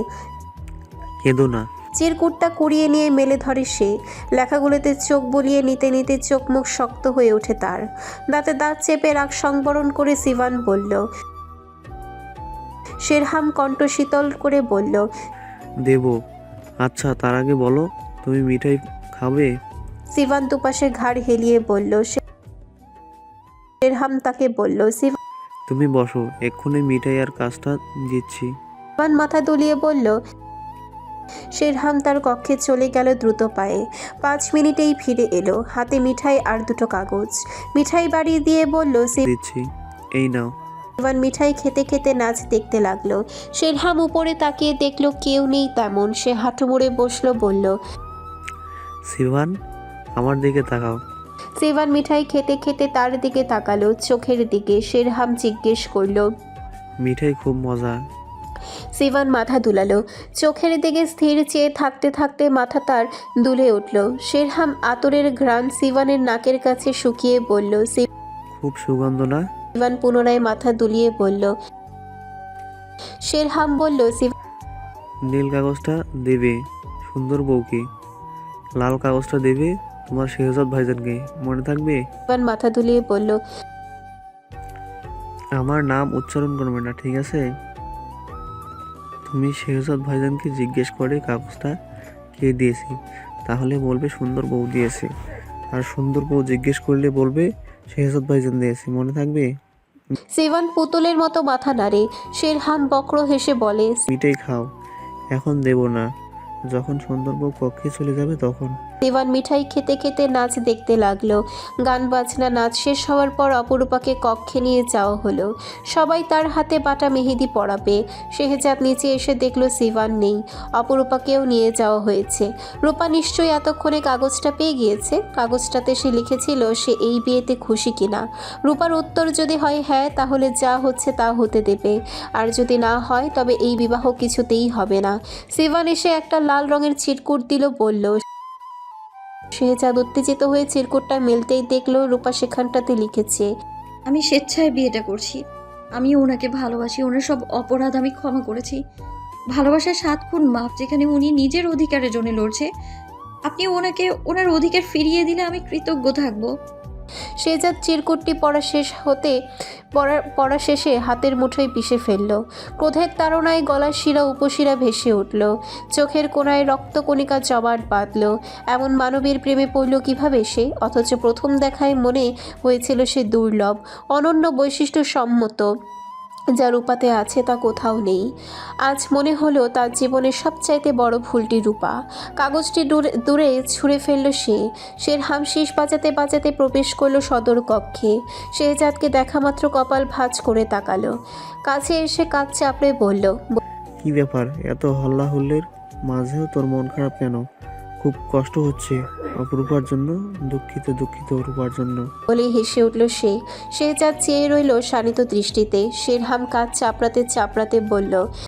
কেঁদো না। চিরকুটটা কুড়িয়ে নিয়ে মেলে ধরে সে। লেখাগুলোতে চোখ বুলিয়ে নিতে নিতে চোখ মুখ শক্ত হয়ে ওঠে তার। দাঁতে দাঁত চেপে রাগ সংবরণ করে সিভান বলল। শেরহাম কণ্ঠ শীতল করে বলল, দেব। আচ্ছা, তার আগে বলো, তুমি মিঠাই খাবে? সিভান দুপাশে ঘাড় হেলিয়ে বলল। শেরহাম তাকে বলল। তুমি বসো, এক্ষুনি মিঠাই আর কাজটা দিচ্ছি। সিভান মাথা দুলিয়ে বলল। শেরহাম তার কক্ষে চলে গেল দ্রুত পায়ে। 5 মিনিটেই ফিরে এলো, হাতে মিঠাই আর 2টো কাগজ। মিঠাই বাড়িয়ে দিয়ে বলল, দিচ্ছি, এই নাও। সিভান মিঠাই খেতে খেতে নাচ দেখতে লাগলো। শেরহাম উপরে তাকিয়ে দেখলো কেউ নেই তেমন। সে হাঁটু মুড়ে বসলো, বলল, সিভান, আমার দিকে তাকাও। সিভান মিঠাই খেতে খেতে তার দিকে তাকালো, চোখের দিকে। শেরহাম জিজ্ঞেস করলো, মিঠাই খুব মজা। সিভান মাথা দুলালো। চোখের দিকে স্থির চেয়ে থাকতে থাকতে মাথা তার দুলে উঠল। শেরহাম আতরের ঘ্রাণ সিভানের নাকের কাছে শুকিয়ে বলল। খুব সুগন্ধ না? সিভান পুনরায় মাথা দুলিয়ে বলল। শেরহাম বলল, নীল কাগজটা দেবে সুন্দর বউকে, লাল কাগজটা দেবে তোমার শেহজাদ ভাইজানকে, মনে থাকবে? সিভান মাথা দুলিয়ে বলল, আমার নাম উচ্চারণ করবে না, ঠিক আছে? তুমি শেহজাদ ভাইজানকে জিজ্ঞেস করে কাগজটা কে দিয়েছি, তাহলে বলবে সুন্দর বউ দিয়েছে। আর সুন্দর বউ জিজ্ঞেস করলে বলবে শেহজাদ ভাইজান দিয়েছে, মনে থাকবে? সিভান পুতুলের মতো মাথা নাড়ে। শেরহাম বক্র হেসে বলে, মিঠাই খাও, এখন দেব না, যখন সুন্দর বউ কক্ষে চলে যাবে তখন। সিভান মিঠাই খেতে খেতে নাচ দেখতে লাগলো। গান বাজনা নাচ শেষ হওয়ার পর অপরূপাকে কক্ষে নিয়ে যাওয়া হলো। সবাই তার হাতে বাটা মেহেদি পরাবে। শেহজাদ নিচে এসে দেখলো সিভান নেই। অপরূপাকেও নিয়ে যাওয়া হয়েছে। রূপা নিশ্চয়ই এতক্ষণে কাগজটা পেয়ে গিয়েছে। কাগজটাতে সে লিখেছিল সে এই বিয়েতে খুশি কিনা। রূপার উত্তর যদি হয় হ্যাঁ, তাহলে যা হচ্ছে তা হতে দেবে, আর যদি না হয় তবে এই বিবাহ কিছুতেই হবে না। সিভান এসে একটা লাল রঙের চিরকুট দিল, বলল। শেহজাদ উত্তেজিত হয়ে চিরকুটটা মেলতেই দেখলো রূপা সেখানটাতে লিখেছে, আমি স্বেচ্ছায় বিয়েটা করছি। আমি ওনাকে ভালোবাসি, ওনার সব অপরাধ আমি ক্ষমা করেছি। ভালোবাসার 7 গুণ মাপ, যেখানে উনি নিজের অধিকারের জন্য লড়ছে। আপনি ওনাকে ওনার অধিকার ফিরিয়ে দিলে আমি কৃতজ্ঞ থাকবো। শেহজাদ চিরকুটটি পড়া শেষে হাতের মুঠোয় পিষে ফেলল। ক্রোধের তাড়নায় গলার শিরা উপশিরা ভেসে উঠল, চোখের কোণায় রক্তকণিকা জমাট বাঁধল। এমন মানবীর প্রেমে পড়ল কিভাবে সে? অথচ প্রথম দেখায় মনে হয়েছিল সে দুর্লভ, অনন্য বৈশিষ্ট্য সম্মত, যা রূপাতে আছে তা কোথাও নেই। আজ মনে হলো তার জীবনের সবচাইতে বড় ভুলটি রূপা। কাগজটি দূরে ছুঁড়ে ফেলল সে। শেরহাম শীষ বাজাতে বাজাতে প্রবেশ করলো সদর কক্ষে। শেহজাদকে দেখা মাত্র কপাল ভাঁজ করে তাকালো, কাছে এসে কাঁধ চাপড়ে বলল, কি ব্যাপার, এত হল্লা হুল্লের মাঝেও তোর মন খারাপ কেন? খুব কষ্ট হচ্ছে অপরূপার জন্য? দুঃখিত রূপার জন্য। বলেই হেসে উঠল সে। শেহজাদ চেয়ে রইল শানিত দৃষ্টিতে। শেরহাম কাঁধ চাপড়াতে চাপড়াতে বলল,